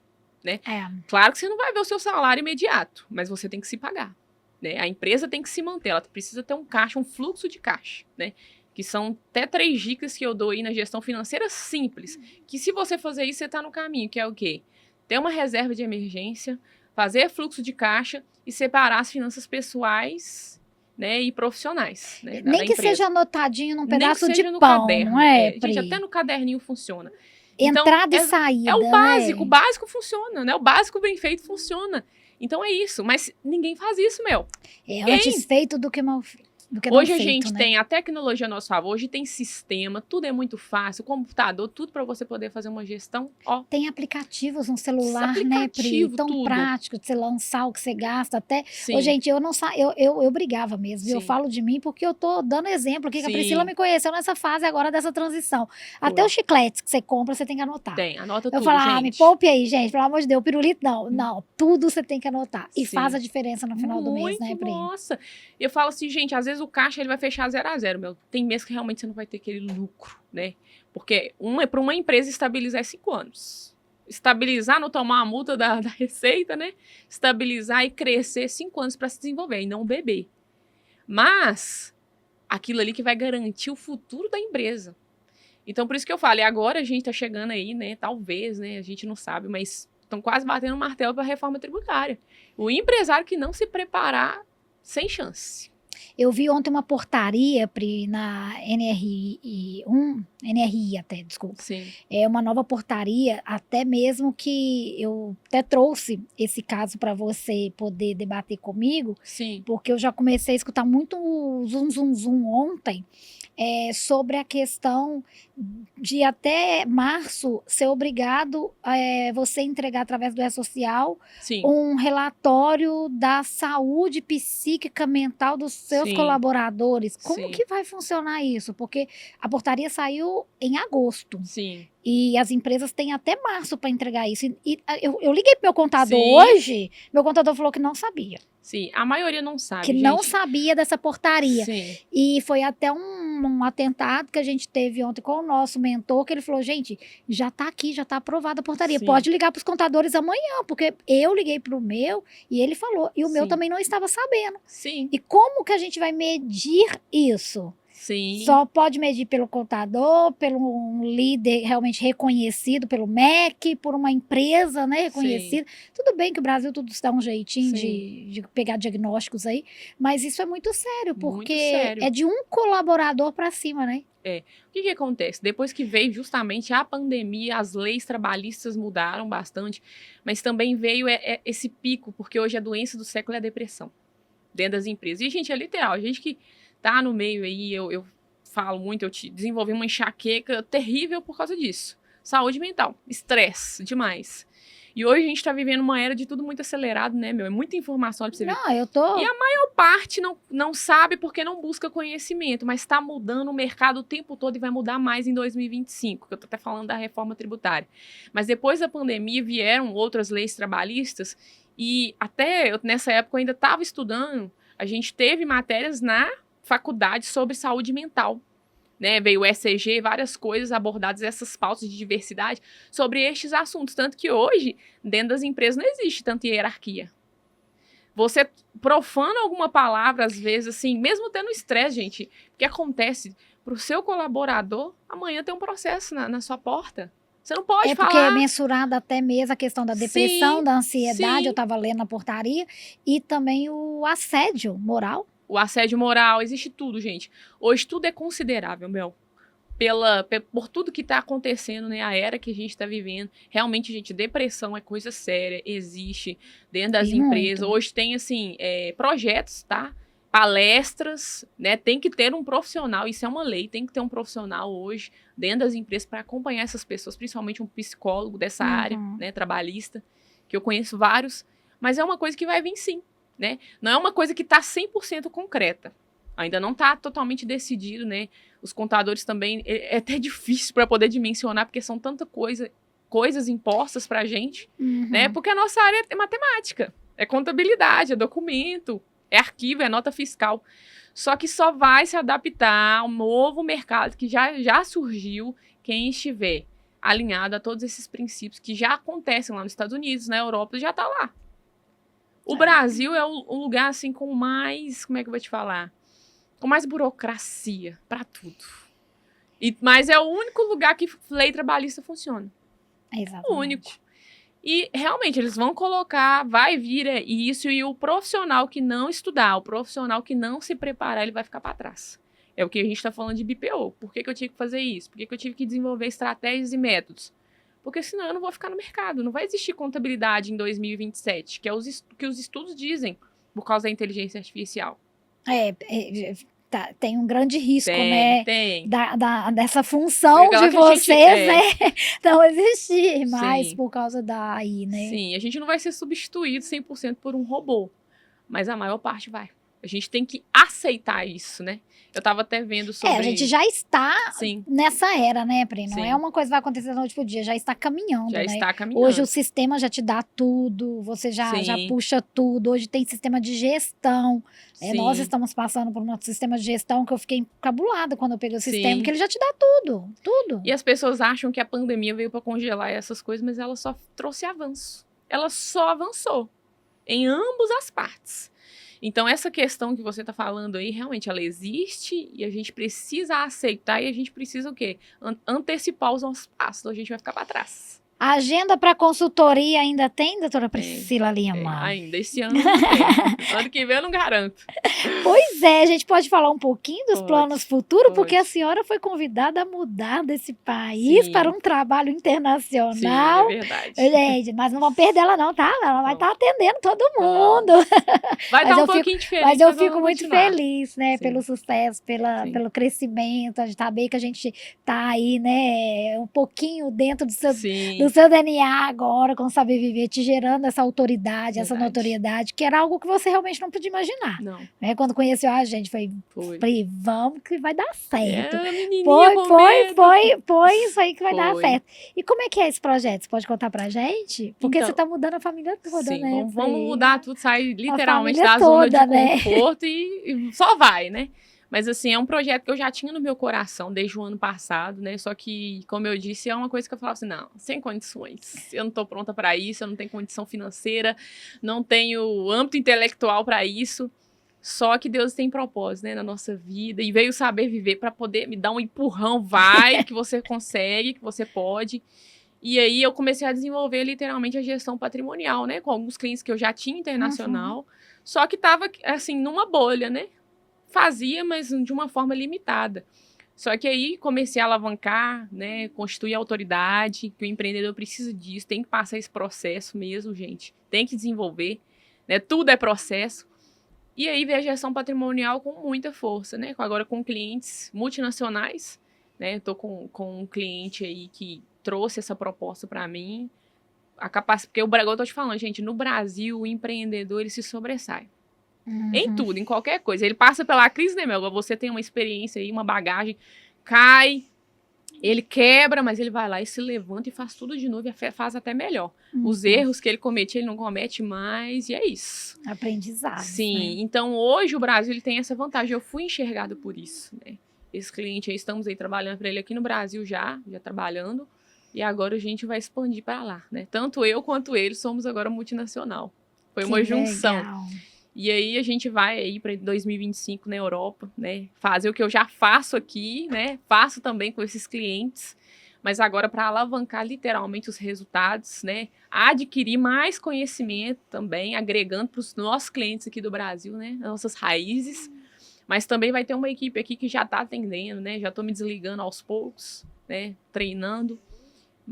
né? Claro que você não vai ver o seu salário imediato, mas você tem que se pagar, né? A empresa tem que se manter, ela precisa ter um caixa, um fluxo de caixa, né? Que são até 3 dicas que eu dou aí na gestão financeira simples, que se você fazer isso, você está no caminho, que é o quê? Ter uma reserva de emergência, fazer fluxo de caixa e separar as finanças pessoais, né, e profissionais, né, da Nem que empresa. seja anotadinho num Nem que pedaço de seja no pão, caderno. não é, Gente, Pri? até no caderninho funciona. Então, Entrada e saída, é o básico, né? o básico funciona, né? O básico bem feito funciona. Então é isso, mas ninguém faz isso, meu. É antes feito do que mal feito. Do que não Hoje a feito, gente né? tem a tecnologia a nosso favor, hoje tem sistema, tudo é muito fácil, computador, tudo para você poder fazer uma gestão, ó. Tem aplicativos no celular, né, Pri? Aplicativo, Tão tudo. prático de você lançar o que você gasta até. Sim. Ô, gente, eu brigava mesmo. Sim. Eu falo de mim porque eu tô dando exemplo aqui, que a Sim. Priscila me conheceu nessa fase agora dessa transição. Até Foi. os chicletes que você compra, você tem que anotar. Tem, anota Eu tudo, falo, gente. me poupe aí, gente, pelo amor de Deus, pirulito não. Não, tudo você tem que anotar. E Sim. faz a diferença no final do mês, né, Muito, Pri? nossa. Eu falo assim, gente, às vezes o caixa ele vai fechar 0 a 0, meu. Tem mês que realmente você não vai ter aquele lucro, né? Porque para uma empresa estabilizar é 5 anos. Estabilizar, não tomar a multa da Receita, né? Estabilizar e crescer 5 anos para se desenvolver e não beber. Mas aquilo ali que vai garantir o futuro da empresa. Então, por isso que eu falo, e agora a gente tá chegando aí, né? Talvez, né? A gente não sabe, mas estão quase batendo o martelo para a reforma tributária. O empresário que não se preparar, sem chance. Eu vi ontem uma portaria, Pri, na NRI até, desculpa. Sim. É uma nova portaria, até mesmo que eu até trouxe esse caso para você poder debater comigo. Sim. Porque eu já comecei a escutar muito zum ontem, sobre a questão de até março ser obrigado você entregar através do E-Social Sim. um relatório da saúde psíquica mental dos seus Sim. colaboradores. Como Sim. que vai funcionar isso? Porque a portaria saiu em agosto. Sim. E as empresas têm até março para entregar isso. E eu liguei pro meu contador Sim. hoje, meu contador falou que não sabia. Sim, a maioria não sabe, Que gente. não sabia dessa portaria. Sim. E foi até um atentado que a gente teve ontem com o nosso mentor, que ele falou, gente, já tá aqui, já tá aprovada a portaria. Sim. Pode ligar pros contadores amanhã, porque eu liguei pro meu e ele falou. E o meu Sim. também não estava sabendo. Sim. E como que a gente vai medir isso? Sim. Só pode medir pelo contador, pelo um líder realmente reconhecido, pelo MEC, por uma empresa, né, reconhecida. Sim. Tudo bem que o Brasil tudo dá um jeitinho de pegar diagnósticos aí, mas isso é muito sério, porque muito sério. É de um colaborador para cima, né? O que acontece? Depois que veio justamente a pandemia, as leis trabalhistas mudaram bastante, mas também veio esse pico, porque hoje a doença do século é a depressão dentro das empresas. E, gente, é literal, a gente que tá no meio aí, eu falo muito, eu desenvolvi uma enxaqueca terrível por causa disso. Saúde mental, estresse demais. E hoje a gente tá vivendo uma era de tudo muito acelerado, né, meu? É muita informação pra você ver. Não, eu tô... E a maior parte não sabe porque não busca conhecimento, mas tá mudando o mercado o tempo todo e vai mudar mais em 2025, que eu tô até falando da reforma tributária. Mas depois da pandemia vieram outras leis trabalhistas e até nessa época eu ainda estava estudando, a gente teve matérias na faculdade sobre saúde mental, né? Veio o ECG, várias coisas abordadas, essas pautas de diversidade sobre estes assuntos, tanto que hoje, dentro das empresas, não existe tanta hierarquia. Você profana alguma palavra, às vezes, assim, mesmo tendo estresse, gente, o que acontece para o seu colaborador, amanhã tem um processo na sua porta. Você não pode falar. Porque é mensurada até mesmo a questão da depressão, Sim, da ansiedade, sim. eu estava lendo na portaria, e também o assédio moral. O assédio moral, existe tudo, gente. Hoje tudo é considerável, meu. por tudo que está acontecendo, né, a era que a gente está vivendo, realmente, gente, depressão é coisa séria, existe dentro das empresas. Muito. Hoje tem, assim, projetos, tá? Palestras, né? Tem que ter um profissional, isso é uma lei, tem que ter um profissional hoje dentro das empresas para acompanhar essas pessoas, principalmente um psicólogo dessa área, né, trabalhista, que eu conheço vários, mas é uma coisa que vai vir sim, né? Não é uma coisa que está 100% concreta. Ainda não está totalmente decidido, né? Os contadores também, é até difícil para poder dimensionar, porque são tanta coisas impostas para a gente, né? Porque a nossa área é matemática, é contabilidade, é documento, é arquivo, é nota fiscal. Só que só vai se adaptar ao novo mercado que já surgiu quem estiver alinhado a todos esses princípios que já acontecem lá nos Estados Unidos, na Europa, já está lá. O Brasil é o lugar, assim, com mais, como é que eu vou te falar? Com mais burocracia para tudo. Mas é o único lugar que lei trabalhista funciona. Exatamente. O único. E, realmente, eles vão colocar, vai vir isso, e o profissional que não estudar, o profissional que não se preparar, ele vai ficar para trás. É o que a gente está falando de BPO. Por que eu tive que fazer isso? Por que eu tive que desenvolver estratégias e métodos? Porque senão eu não vou ficar no mercado. Não vai existir contabilidade em 2027, que é que os estudos dizem, por causa da inteligência artificial. Tem um grande risco, né? Tem. Dessa função de vocês, né? Não existir mais Sim. por causa da AI, né? Sim, a gente não vai ser substituído 100% por um robô, mas a maior parte vai. A gente tem que aceitar isso, né? Eu tava até vendo sobre... A gente já está nessa era, né, Pri? Não é uma coisa que vai acontecer da noite pro dia, já está caminhando, né? Já está caminhando. Hoje o sistema já te dá tudo, você já puxa tudo. Hoje tem sistema de gestão. Nós estamos passando por um nosso sistema de gestão que eu fiquei encabulada quando eu peguei o sistema, porque ele já te dá tudo, tudo. E as pessoas acham que a pandemia veio para congelar essas coisas, mas ela só trouxe avanço. Ela só avançou em ambas as partes. Então, essa questão que você está falando aí, realmente, ela existe e a gente precisa aceitar e a gente precisa o quê? Antecipar os nossos passos, então a gente vai ficar para trás. A agenda para consultoria ainda tem, doutora Priscila Lima? Ainda, esse ano não tem. Ano que vem eu não garanto. Pois é, a gente pode falar um pouquinho dos planos futuros, porque a senhora foi convidada a mudar desse país para um trabalho internacional. Sim, é verdade. Gente, mas não vamos perder ela não, tá? Ela vai estar atendendo todo mundo. Vai estar um pouquinho diferente. Mas eu fico muito feliz, né, pelo sucesso, pelo crescimento. A gente tá bem que a gente tá aí, né, um pouquinho dentro do seu DNA agora, com saber viver, te gerando essa autoridade, essa notoriedade, que era algo que você realmente não podia imaginar. Não. Né? Quando conheceu a gente, falei, vamos que vai dar certo. Foi isso aí que vai dar certo. E como é que é esse projeto? Você pode contar pra gente? Porque então, você tá mudando a família toda, né? Vamos mudar tudo, sair literalmente da zona de conforto e só vai, né? Mas, assim, é um projeto que eu já tinha no meu coração desde o ano passado, né? Só que, como eu disse, é uma coisa que eu falava assim, não, sem condições. Eu não tô pronta para isso, eu não tenho condição financeira, não tenho âmbito intelectual para isso. Só que Deus tem propósito, né, na nossa vida. E veio saber viver para poder me dar um empurrão, vai, que você consegue, que você pode. E aí eu comecei a desenvolver literalmente a gestão patrimonial, né? Com alguns clientes que eu já tinha internacional. Só que tava, assim, numa bolha, né? Fazia, mas de uma forma limitada. Só que aí comecei a alavancar, né, constituir autoridade, que o empreendedor precisa disso, tem que passar esse processo mesmo, gente. Tem que desenvolver, né? Tudo é processo. E aí veio a gestão patrimonial com muita força, né? Agora com clientes multinacionais, né? Eu tô com um cliente aí que trouxe essa proposta para mim. Porque eu tô te falando, gente, no Brasil o empreendedor ele se sobressai. Em tudo, em qualquer coisa. Ele passa pela crise, né, Melga? Você tem uma experiência aí, uma bagagem, cai, ele quebra, mas ele vai lá e se levanta e faz tudo de novo e faz até melhor. Os erros que ele cometia, ele não comete mais, e é isso. Aprendizado. Sim, né? Então hoje o Brasil ele tem essa vantagem. Eu fui enxergado por isso, né? Esse cliente aí, estamos aí trabalhando para ele aqui no Brasil já trabalhando, e agora a gente vai expandir para lá, né? Tanto eu quanto ele somos agora multinacional. Foi uma junção. Legal. E aí a gente vai aí para 2025 na Europa, né? Fazer o que eu já faço aqui, né? Faço também com esses clientes, mas agora para alavancar literalmente os resultados, né? Adquirir mais conhecimento também, agregando para os nossos clientes aqui do Brasil, né? As nossas raízes, Mas também vai ter uma equipe aqui que já está atendendo, né? Já estou me desligando aos poucos, né? Treinando.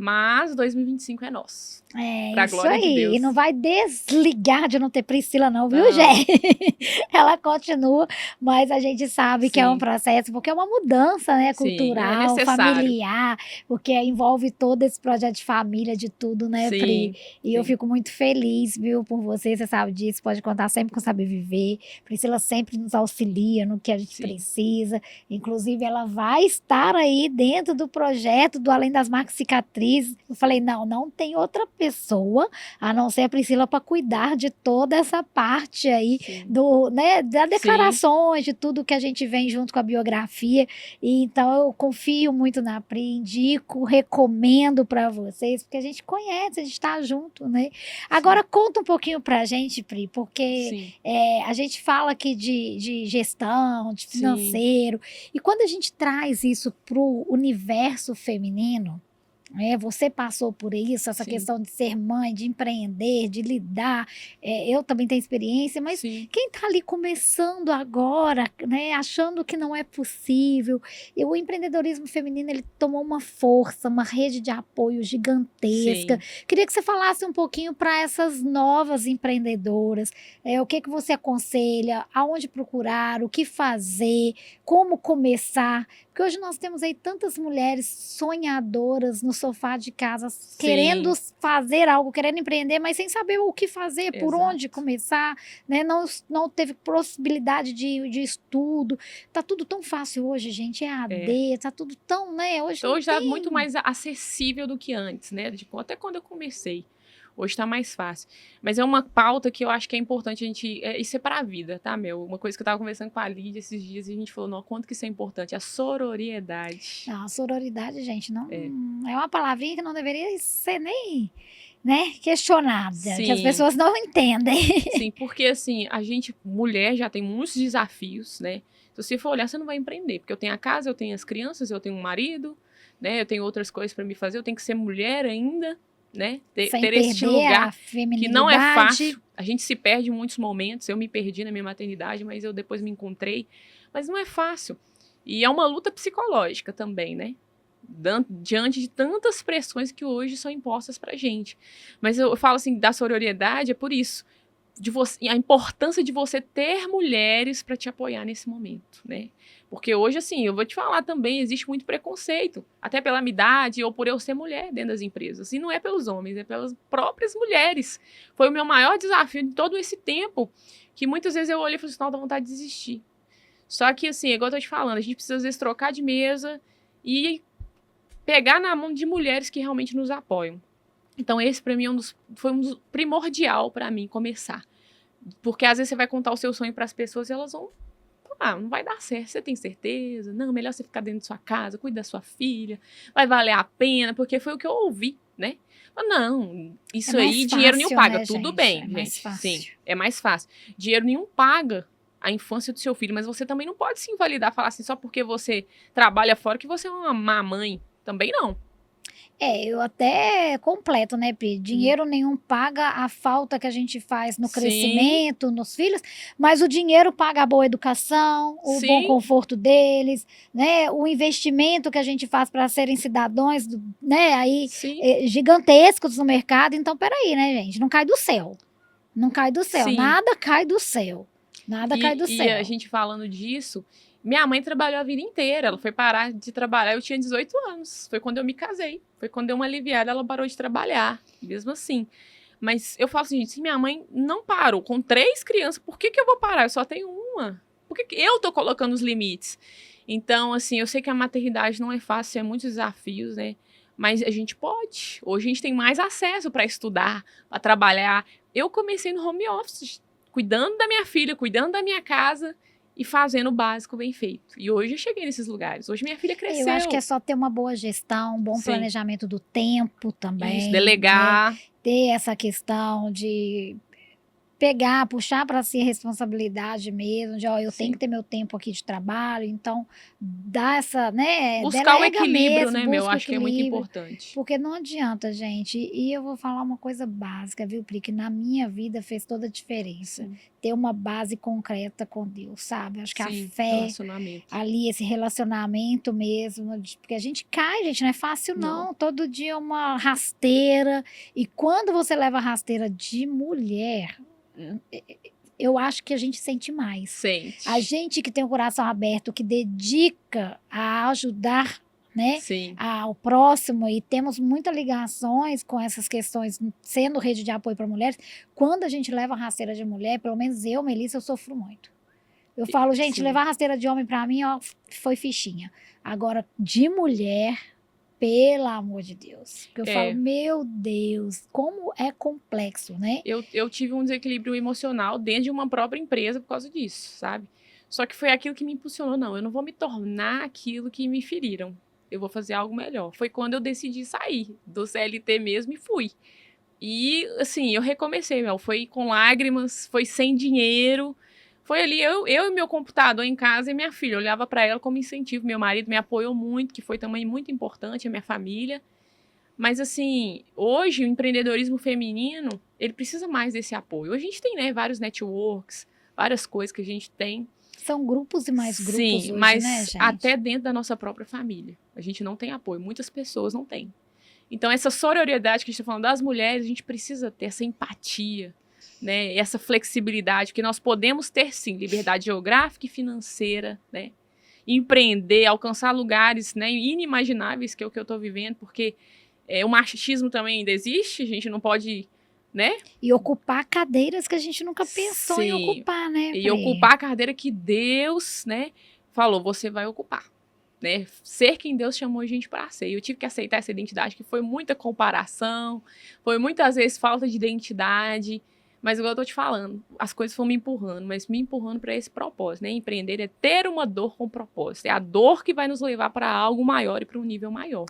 Mas 2025 é nosso. É Pra isso glória de aí. Deus. E não vai desligar de não ter Priscila, não, viu, Não. Gé? Ela continua, mas a gente sabe que é um Sim. processo, porque é uma mudança, né, Sim, é cultural, necessário. familiar, porque envolve todo esse projeto de família, de tudo, né, Pri? Sim, E eu sim. fico muito feliz, viu, por você sabe disso, pode contar sempre com Saber Viver. Priscila sempre nos auxilia no que a gente Sim. precisa. Inclusive, ela vai estar aí dentro do projeto do Além das Marcas Cicatrizes. Eu falei, não tem outra pessoa a não ser a Priscila para cuidar de toda essa parte aí Sim. das declarações, de tudo que a gente vem junto com a biografia. E então eu confio muito na Pri, indico, recomendo para vocês, porque a gente conhece, a gente está junto, né? Agora conta um pouquinho pra gente, Pri, porque Sim. a gente fala aqui de gestão, de Sim. financeiro, e quando a gente traz isso pro universo feminino, você passou por isso, essa Sim. questão de ser mãe, de empreender, de lidar. Eu também tenho experiência, mas Sim. quem está ali começando agora, né, achando que não é possível, o empreendedorismo feminino ele tomou uma força, uma rede de apoio gigantesca. Sim. Queria que você falasse um pouquinho para essas novas empreendedoras, o que você aconselha, aonde procurar, o que fazer, como começar. Porque hoje nós temos aí tantas mulheres sonhadoras no sofá de casa, querendo fazer algo, querendo empreender, mas sem saber o que fazer, por Exato. onde começar, né? Não teve possibilidade de estudo. Tá tudo tão fácil hoje, gente, EAD, tá tudo tão, né? Hoje Então, não hoje tá tem... muito mais acessível do que antes, né? Até quando eu comecei. Hoje tá mais fácil. Mas é uma pauta que eu acho que é importante a gente... isso é para a vida, tá, meu? Uma coisa que eu tava conversando com a Lídia esses dias e a gente falou, não, quanto que isso é importante? A sororiedade. Não, a sororidade, gente, não é uma palavrinha que não deveria ser nem, né, questionada, Sim. que as pessoas não entendem. Sim, porque assim, a gente, mulher, já tem muitos desafios, né? Se você for olhar, você não vai empreender, porque eu tenho a casa, eu tenho as crianças, eu tenho um marido, né? Eu tenho outras coisas para me fazer, eu tenho que ser mulher ainda, né? Ter este lugar que não é fácil. A gente se perde em muitos momentos. Eu me perdi na minha maternidade, mas eu depois me encontrei. Mas não é fácil. E é uma luta psicológica também, né? Diante de tantas pressões que hoje são impostas pra gente. Mas eu falo assim, da sororidade é por isso. A importância de você ter mulheres para te apoiar nesse momento, né? Porque hoje, assim, eu vou te falar também, existe muito preconceito, até pela minha idade ou por eu ser mulher dentro das empresas. E não é pelos homens, é pelas próprias mulheres. Foi o meu maior desafio de todo esse tempo, que muitas vezes eu olhei e falei assim, não, dá vontade de desistir. Só que, assim, igual eu tô te falando, a gente precisa, às vezes, trocar de mesa e pegar na mão de mulheres que realmente nos apoiam. Então, esse, para mim, foi um dos primordial para mim começar. Porque, às vezes, você vai contar o seu sonho para as pessoas e elas vão... não vai dar certo, você tem certeza? Não, melhor você ficar dentro de sua casa, cuida da sua filha, vai valer a pena, porque foi o que eu ouvi, né? Não, isso aí, dinheiro nenhum paga. Né, Tudo gente? bem, gente. Sim, é mais fácil. Dinheiro nenhum paga a infância do seu filho, mas você também não pode se invalidar, falar assim, só porque você trabalha fora que você é uma má mãe. Também não. Eu até completo, né, Pri? Dinheiro nenhum paga a falta que a gente faz no crescimento, nos filhos, mas o dinheiro paga a boa educação, o bom conforto deles, né? O investimento que a gente faz para serem cidadãos, né, aí gigantescos no mercado. Então, peraí, né, gente? Não cai do céu. Não cai do céu. Nada cai do céu. Nada cai do céu. E a gente falando disso, minha mãe trabalhou a vida inteira, ela foi parar de trabalhar, eu tinha 18 anos, foi quando eu me casei, foi quando deu uma aliviada, ela parou de trabalhar, mesmo assim. Mas eu falo assim, gente, se minha mãe não parou com 3 crianças, por que eu vou parar? Eu só tenho uma. Por que eu tô colocando os limites? Então, assim, eu sei que a maternidade não é fácil, é muitos desafios, né? Mas a gente pode. Hoje a gente tem mais acesso para estudar, para trabalhar. Eu comecei no home office, cuidando da minha filha, cuidando da minha casa, e fazendo o básico bem feito. E hoje eu cheguei nesses lugares. Hoje minha filha cresceu. Eu acho que é só ter uma boa gestão, um bom planejamento do tempo também. Isso, delegar. Né? Ter essa questão de pegar, puxar para si a responsabilidade mesmo, de ó, eu tenho Sim. que ter meu tempo aqui de trabalho, então dá essa, né, Buscar o delega equilíbrio, mesmo, né, Mel? busca o Acho que é muito equilíbrio, importante. porque não adianta, gente, e eu vou falar uma coisa básica, viu, Pri, que na minha vida fez toda a diferença, Sim, ter uma base concreta com Deus, sabe? Acho que a sim, fé relacionamento. ali, esse relacionamento mesmo, porque a gente cai, gente, não é fácil Não. não, todo dia é uma rasteira, e quando você leva a rasteira de mulher, eu acho que a gente sente mais. A Sente. gente que tem o coração aberto, que dedica a ajudar, né, Sim. ao próximo, e temos muitas ligações com essas questões, sendo rede de apoio para mulheres, quando a gente leva a rasteira de mulher, pelo menos eu, Melissa, eu sofro muito. Eu falo, gente, Sim. levar rasteira de homem para mim, ó, foi fichinha. Agora, de mulher, pelo amor de Deus. Porque eu falo, meu Deus, como é complexo, né? Eu tive um desequilíbrio emocional dentro de uma própria empresa por causa disso, sabe? Só que foi aquilo que me impulsionou. Não, eu não vou me tornar aquilo que me feriram. Eu vou fazer algo melhor. Foi quando eu decidi sair do CLT mesmo e fui. E, assim, eu recomecei, Mel. Foi com lágrimas, foi sem dinheiro. Foi ali, eu e meu computador em casa e minha filha. Eu olhava para ela como incentivo. Meu marido me apoiou muito, que foi também muito importante, a minha família. Mas, assim, hoje o empreendedorismo feminino, ele precisa mais desse apoio. A gente tem, né, vários networks, várias coisas que a gente tem. São grupos e mais grupos Sim, hoje, né, mas gente? até dentro da nossa própria família. A gente não tem apoio. Muitas pessoas não têm. Então, essa sororidade que a gente está falando das mulheres, a gente precisa ter essa empatia, né? Essa flexibilidade, que nós podemos ter, sim, liberdade geográfica e financeira, né? Empreender, alcançar lugares, né, inimagináveis, que é o que eu estou vivendo, porque o machismo também ainda existe, a gente não pode, né? E ocupar cadeiras que a gente nunca pensou em Sim, ocupar, né, e Pri? ocupar a cadeira que Deus, né, falou, você vai ocupar. Né, ser quem Deus chamou a gente para ser. Eu tive que aceitar essa identidade, que foi muita comparação, foi muitas vezes falta de identidade, mas igual eu tô te falando, as coisas foram me empurrando, mas me empurrando para esse propósito, né? Empreender é ter uma dor com propósito, é a dor que vai nos levar para algo maior e para um nível maior.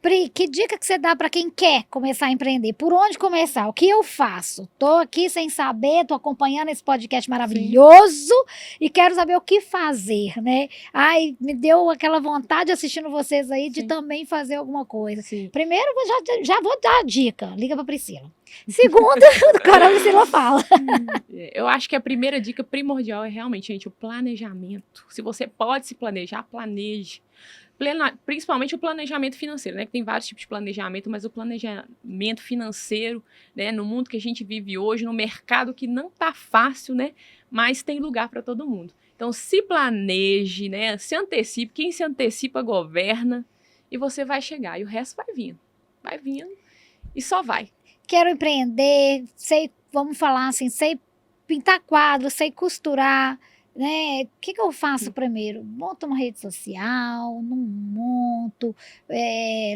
Pri, que dica que você dá para quem quer começar a empreender? Por onde começar? O que eu faço? Tô aqui sem saber, tô acompanhando esse podcast maravilhoso e quero saber o que fazer, né? Ai, me deu aquela vontade assistindo vocês aí de Sim. também fazer alguma coisa. Sim. Primeiro, já vou dar a dica. Liga pra Priscila. Segunda, agora a Priscila fala. Eu acho que a primeira dica primordial é realmente, gente, o planejamento. Se você pode se planejar, planeje. Principalmente o planejamento financeiro, né? Que tem vários tipos de planejamento, mas o planejamento financeiro, né? No mundo que a gente vive hoje, no mercado que não tá fácil, né? Mas tem lugar para todo mundo. Então, se planeje, né? Se antecipe. Quem se antecipa governa e você vai chegar. E o resto vai vindo. Vai vindo e só vai. Quero empreender, sei, vamos falar assim, sei pintar quadro, sei costurar, né? O que eu faço primeiro? Monto uma rede social, não monto.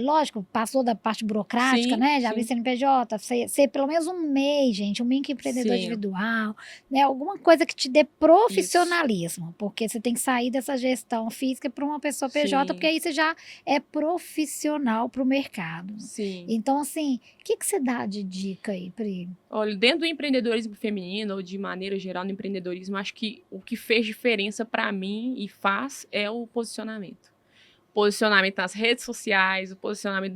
Lógico, passou da parte burocrática, Sim, né? Já abri sim. CNPJ, sei pelo menos um MEI, gente, um microempreendedor Sim. individual, né? Alguma coisa que te dê profissionalismo, porque você tem que sair dessa gestão física para uma pessoa PJ, Sim. porque aí você já é profissional para o mercado. Sim. Então, assim, o que você dá de dica aí, Pri? Olha, dentro do empreendedorismo feminino, ou de maneira geral no empreendedorismo, acho que o que fez diferença para mim e faz é o posicionamento. Posicionamento nas redes sociais, o posicionamento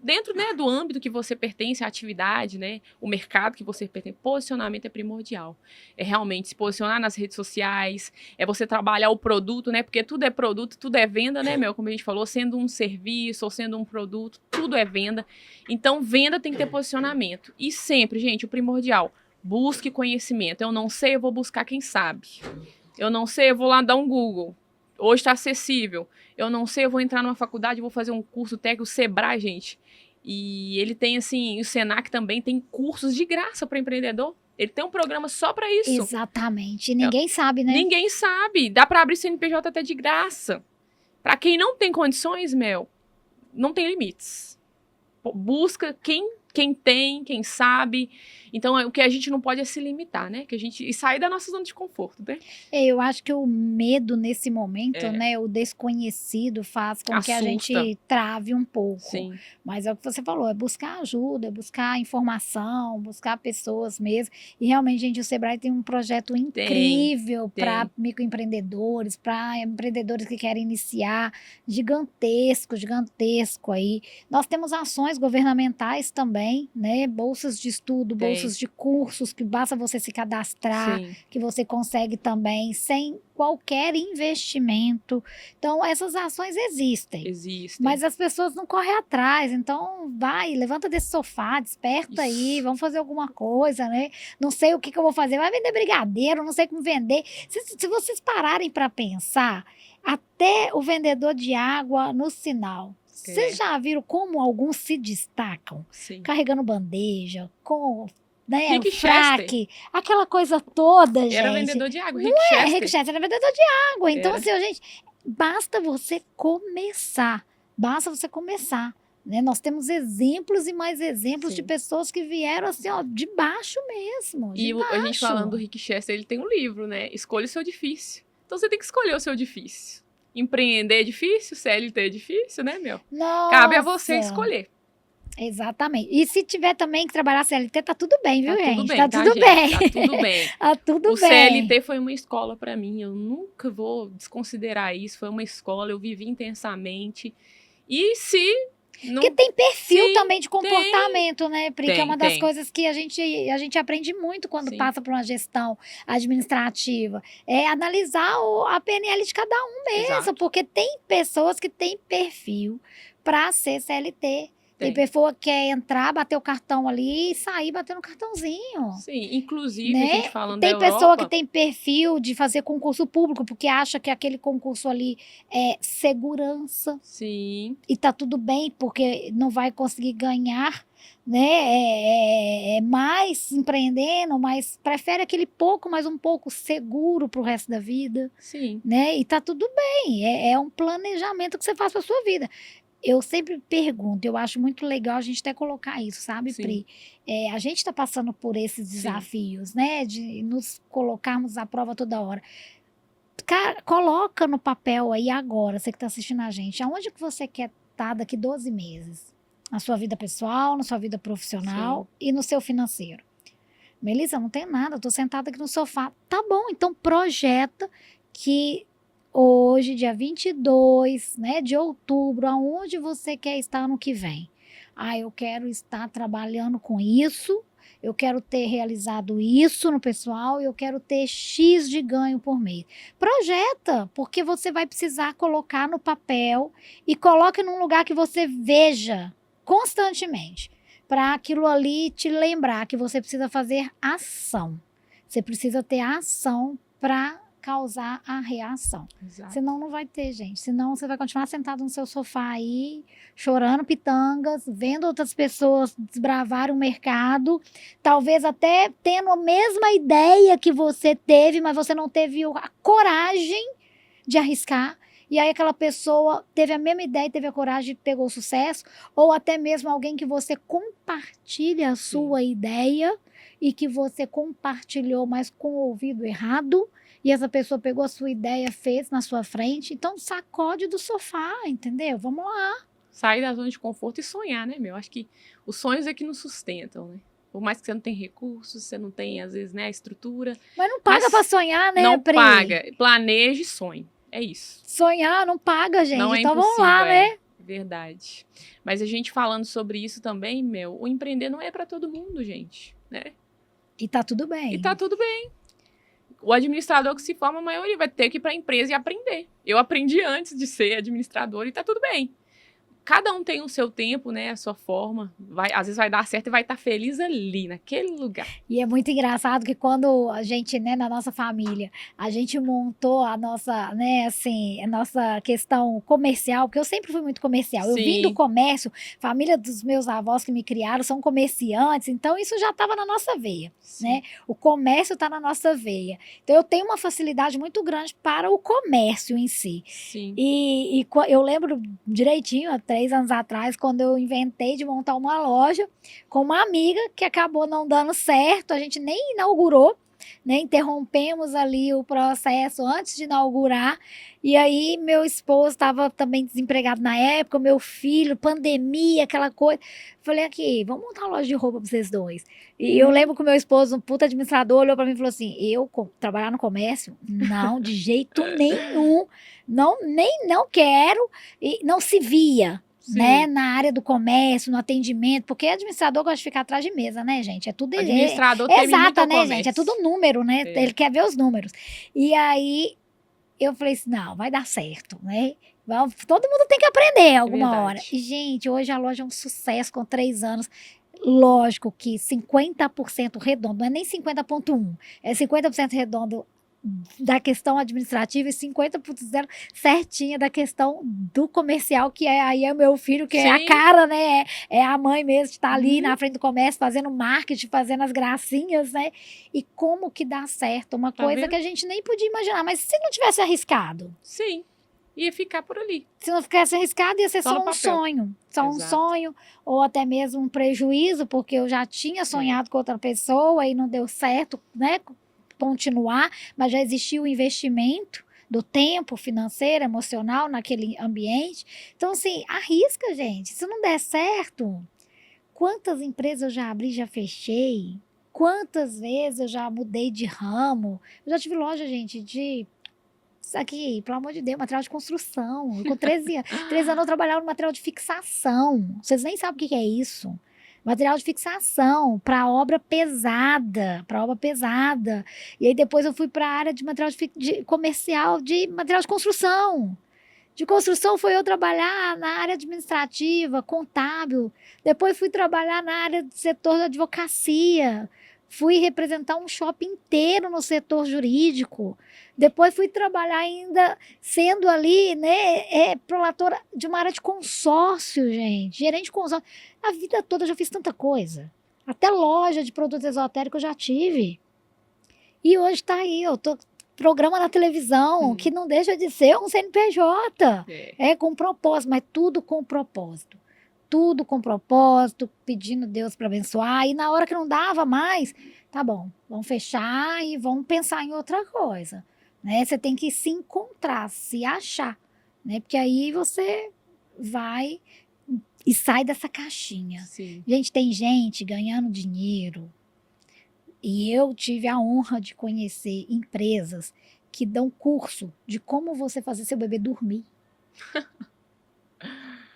dentro, né, do âmbito que você pertence, a atividade, né, o mercado que você pertence. Posicionamento é primordial. É realmente se posicionar nas redes sociais, é você trabalhar o produto, né, porque tudo é produto, tudo é venda, né, Mel, como a gente falou, sendo um serviço ou sendo um produto, tudo é venda. Então, venda tem que ter posicionamento. E sempre, gente, o primordial, busque conhecimento. Eu não sei, eu vou buscar quem sabe. Eu não sei, eu vou lá dar um Google. Hoje está acessível. Eu não sei, eu vou entrar numa faculdade, vou fazer um curso técnico, o Sebrae, gente. E ele tem, assim, o Senac também tem cursos de graça para empreendedor. Ele tem um programa só para isso. Exatamente. E ninguém sabe, né? Ninguém sabe. Dá para abrir CNPJ até de graça. Para quem não tem condições, Mel, não tem limites. Busca quem quem tem, quem sabe. Então, o que a gente não pode é se limitar, né? E sair da nossa zona de conforto, né? Eu acho que o medo nesse momento, É. né, o desconhecido faz com que a Assusta. gente trave um pouco. Sim, Mas é o que você falou, é buscar ajuda, é buscar informação, buscar pessoas mesmo. E realmente, gente, o Sebrae tem um projeto incrível para microempreendedores, para empreendedores que querem iniciar, gigantesco aí. Nós temos ações governamentais também, né? Bolsas de estudo, bolsas de cursos, que basta você se cadastrar, sim. que você consegue também sem qualquer investimento. Então, essas ações existem. Mas as pessoas não correm atrás. Então, vai, levanta desse sofá, desperta aí, vamos fazer alguma coisa, né? Não sei o que eu vou fazer. Vai vender brigadeiro, não sei como vender. Se vocês pararem para pensar, até o vendedor de água no sinal. Vocês já viram como alguns se destacam? Sim. Carregando bandeja, com... né, Rick fraque, aquela coisa toda, gente. Era vendedor de água, Rick Chester era vendedor de água. Então, assim, gente, basta você começar. Basta você começar. Né? Nós temos exemplos e mais exemplos de pessoas que vieram assim, ó, de baixo mesmo. De baixo. A gente falando do Rick Chester, ele tem um livro, né? Escolha o seu difícil. Então você tem que escolher o seu difícil. Empreender é difícil, CLT é difícil, né, meu? Nossa. Cabe a você escolher. Exatamente. E se tiver também que trabalhar CLT, tá tudo bem, viu, gente? Tá tudo bem. Tá tudo bem. Tá tudo bem. O CLT foi uma escola para mim. Eu nunca vou desconsiderar isso. Foi uma escola, eu vivi intensamente. E se... Porque tem perfil também de comportamento, né, Pri? Que é uma das coisas que a gente aprende muito quando passa por uma gestão administrativa. É analisar a PNL de cada um mesmo. Exato. Porque tem pessoas que têm perfil para ser CLT. Tem pessoa que quer entrar, bater o cartão ali e sair batendo o cartãozinho. Sim, inclusive, né? A gente falando tem da Europa... pessoa que tem perfil de fazer concurso público, porque acha que aquele concurso ali é segurança. Sim. E tá tudo bem, porque não vai conseguir ganhar, né? Mais empreendendo, mas prefere aquele pouco, mas um pouco seguro pro resto da vida. Sim. Né? E tá tudo bem. É um planejamento que você faz pra sua vida. Eu sempre pergunto, eu acho muito legal a gente até colocar isso, sabe, sim, Pri? A gente está passando por esses desafios, sim, né? De nos colocarmos à prova toda hora. Cara, coloca no papel aí agora, você que está assistindo a gente, aonde que você quer estar daqui 12 meses? Na sua vida pessoal, na sua vida profissional, sim, e no seu financeiro. Melissa, não tem nada, eu tô sentada aqui no sofá. Tá bom, então projeta que... hoje, dia 22, né, de outubro, aonde você quer estar no que vem? Eu quero estar trabalhando com isso, eu quero ter realizado isso no pessoal, eu quero ter X de ganho por mês. Projeta, porque você vai precisar colocar no papel e coloque num lugar que você veja constantemente, para aquilo ali te lembrar que você precisa fazer ação. Você precisa ter ação para causar a reação. Exato. Senão não vai ter, gente. Senão você vai continuar sentado no seu sofá aí, chorando pitangas, vendo outras pessoas desbravarem o mercado, talvez até tendo a mesma ideia que você teve, mas você não teve a coragem de arriscar. E aí aquela pessoa teve a mesma ideia, teve a coragem e pegou sucesso, ou até mesmo alguém que você compartilha a sua ideia e que você compartilhou, mas com o ouvido errado, e essa pessoa pegou a sua ideia, fez na sua frente. Então, sacode do sofá, entendeu? Vamos lá. Sair da zona de conforto e sonhar, né, meu? Acho que os sonhos é que nos sustentam, né? Por mais que você não tenha recursos, você não tem, às vezes, né, a estrutura. Mas não paga pra sonhar, né, não Pri? Paga. Planeje e sonhe. É isso. Sonhar não paga, gente. Não é então impossível, vamos lá, né? Verdade. Mas a gente falando sobre isso também, meu, o empreender não é pra todo mundo, gente, né? E tá tudo bem. E tá tudo bem. O administrador que se forma, a maioria vai ter que ir para a empresa e aprender. Eu aprendi antes de ser administrador e tá tudo bem. Cada um tem o seu tempo, né, a sua forma. Às vezes vai dar certo e vai estar feliz ali, naquele lugar. E é muito engraçado que quando a gente, né, na nossa família, a gente montou a nossa, né, assim, a nossa questão comercial, porque eu sempre fui muito comercial. Sim. Eu vim do comércio, família dos meus avós que me criaram são comerciantes, então isso já estava na nossa veia, sim, né? O comércio está na nossa veia. Então eu tenho uma facilidade muito grande para o comércio em si. Sim. E eu lembro direitinho até 3 anos atrás, quando eu inventei de montar uma loja com uma amiga que acabou não dando certo, a gente nem inaugurou, né? Interrompemos ali o processo antes de inaugurar. E aí, meu esposo estava também desempregado na época, meu filho, pandemia, aquela coisa. Falei aqui, vamos montar uma loja de roupa para vocês dois. E eu lembro que o meu esposo, um puta administrador, olhou para mim e falou assim: trabalhar no comércio? Não, de jeito nenhum. Não quero. E não se via. Né, na área do comércio, no atendimento, porque administrador gosta de ficar atrás de mesa, né, gente? É tudo administrador teme muito exato, ao né, comércio. gente? É tudo número, né? Ele quer ver os números. E aí eu falei assim, não, vai dar certo, né? Todo mundo tem que aprender alguma hora. E, gente, hoje a loja é um sucesso com 3 anos. Lógico que 50% redondo, não é nem 50,1, é 50% redondo da questão administrativa e 50% certinha da questão do comercial, que aí é o meu filho, que é a cara, né? É a mãe mesmo, que tá ali na frente do comércio, fazendo marketing, fazendo as gracinhas, né? E como que dá certo? Uma coisa que a gente nem podia imaginar, mas se não tivesse arriscado? Sim, ia ficar por ali. Se não ficasse arriscado, ia ser só um sonho. Só um sonho, ou até mesmo um prejuízo, porque eu já tinha sonhado com outra pessoa e não deu certo, né? Continuar, mas já existia o investimento do tempo financeiro, emocional naquele ambiente. Então, assim, arrisca, gente. Se não der certo, quantas empresas eu já abri, já fechei? Quantas vezes eu já mudei de ramo? Eu já tive loja, gente, de... Aqui, pelo amor de Deus, material de construção. Com 13 anos eu trabalhava no material de fixação. Vocês nem sabem o que é isso. Material de fixação para obra pesada, E aí depois eu fui para a área de material de comercial de material de construção. De construção foi eu trabalhar na área administrativa, contábil. Depois fui trabalhar na área do setor da advocacia. Fui representar um shopping inteiro no setor jurídico. Depois fui trabalhar ainda sendo ali, né, prolatora de uma área de consórcio, gente. Gerente de consórcio. A vida toda eu já fiz tanta coisa. Até loja de produtos esotéricos eu já tive. E hoje está aí, eu tô programa na televisão, que não deixa de ser um CNPJ. Com propósito, mas tudo com propósito. Tudo com propósito, pedindo Deus para abençoar. E na hora que não dava mais, tá bom, vamos fechar e vamos pensar em outra coisa. Né? Você tem que se encontrar, se achar. Né? Porque aí você vai e sai dessa caixinha. Sim. Gente, tem gente ganhando dinheiro. E eu tive a honra de conhecer empresas que dão curso de como você fazer seu bebê dormir.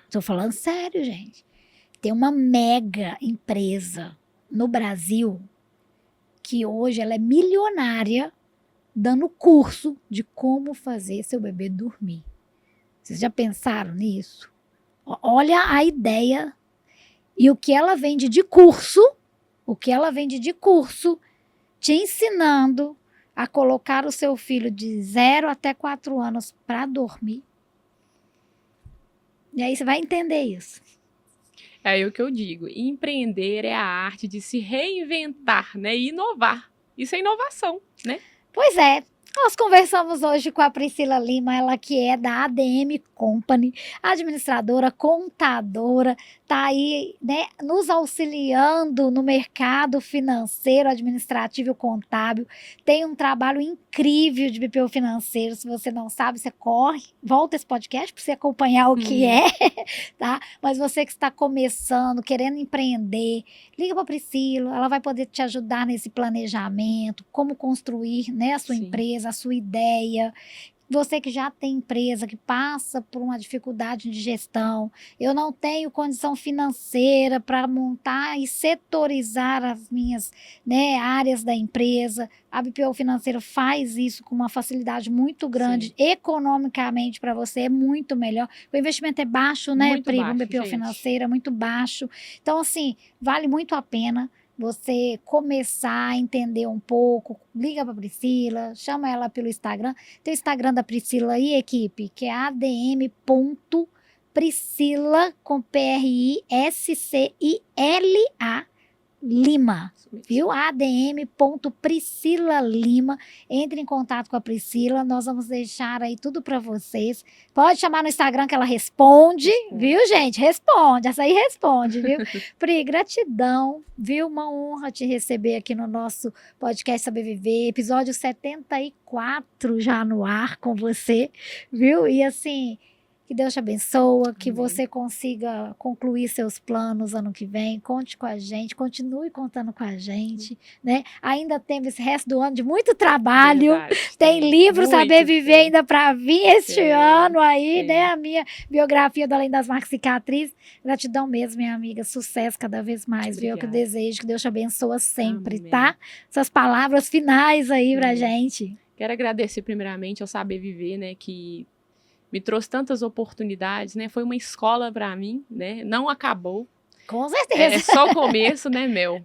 Estou falando sério, gente. Tem uma mega empresa no Brasil que hoje ela é milionária dando curso de como fazer seu bebê dormir. Vocês já pensaram nisso? Olha a ideia e o que ela vende de curso, te ensinando a colocar o seu filho de 0 até 4 anos para dormir. E aí você vai entender isso. É aí o que eu digo. Empreender é a arte de se reinventar, né? E inovar. Isso é inovação, né? Pois é. Nós conversamos hoje com a Priscila Lima, ela que é da ADM Company, administradora, contadora, está aí, né, nos auxiliando no mercado financeiro, administrativo e contábil. Tem um trabalho incrível de BPO financeiro. Se você não sabe, você corre, volta esse podcast para você acompanhar o que é, tá? Mas você que está começando, querendo empreender, liga para a Priscila, ela vai poder te ajudar nesse planejamento, como construir, né, a sua empresa, a sua ideia. Você que já tem empresa, que passa por uma dificuldade de gestão, eu não tenho condição financeira para montar e setorizar as minhas, né, áreas da empresa. A BPO Financeira faz isso com uma facilidade muito grande, economicamente para você é muito melhor. O investimento é baixo, né, muito Pri? Baixo, BPO Financeira é muito baixo. Então, assim, vale muito a pena você começar a entender um pouco. Liga para a Priscila, chama ela pelo Instagram. Tem o Instagram da Priscila aí, equipe, que é adm.priscila, com Priscila, Lima, Isso mesmo. viu? adm.Priscila Lima. Entre em contato com a Priscila, nós vamos deixar aí tudo para vocês. Pode chamar no Instagram que ela responde, viu, gente? Responde, essa aí responde, viu? Pri, gratidão, viu? Uma honra te receber aqui no nosso podcast Saber Viver, episódio 74 já no ar com você, viu? E assim, que Deus te abençoe, que Amém. você consiga concluir seus planos ano que vem. Conte com a gente, continue contando com a gente, né? Ainda temos esse resto do ano de muito trabalho. Verdade, Tem livro muito, Saber Viver tem. ainda para vir este Tem, ano aí, tem. né? A minha biografia do Além das Marcas Cicatriz. Gratidão mesmo, minha amiga. Sucesso cada vez mais, viu? Que eu Obrigada. desejo. Que Deus te abençoe sempre, Amém. tá? Essas palavras finais aí pra Amém. gente. Quero agradecer primeiramente ao Saber Viver, né, que me trouxe tantas oportunidades, né? Foi uma escola para mim, né? Não acabou. Com É certeza. só o começo, né, Mel?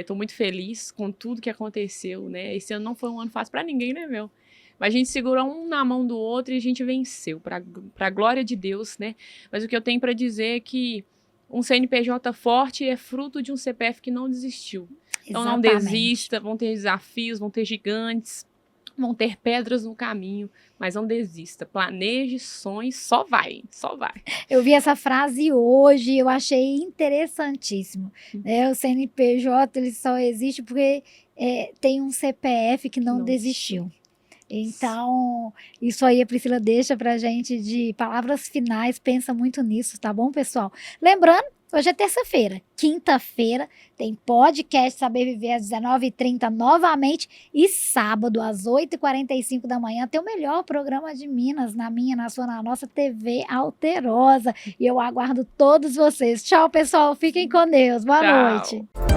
Tô muito feliz com tudo que aconteceu, né? Esse ano não foi um ano fácil para ninguém, né, Mel? Mas a gente segurou um na mão do outro e a gente venceu, para a glória de Deus, né? Mas o que eu tenho para dizer é que um CNPJ forte é fruto de um CPF que não desistiu. Então não Exatamente. desista, vão ter desafios, vão ter gigantes, vão ter pedras no caminho, mas não desista. Planeje, sonhe, só vai, só vai. Eu vi essa frase hoje, eu achei interessantíssimo. Né? O CNPJ ele só existe porque tem um CPF que não desistiu. Então, isso aí a Priscila deixa pra gente de palavras finais, pensa muito nisso, tá bom, pessoal? Lembrando, hoje é terça-feira, quinta-feira, tem podcast Saber Viver às 19h30 novamente e sábado às 8h45 da manhã tem o melhor programa de Minas, na minha, na sua, na nossa TV Alterosa. E eu aguardo todos vocês. Tchau, pessoal, fiquem com Deus. Boa Tchau. noite.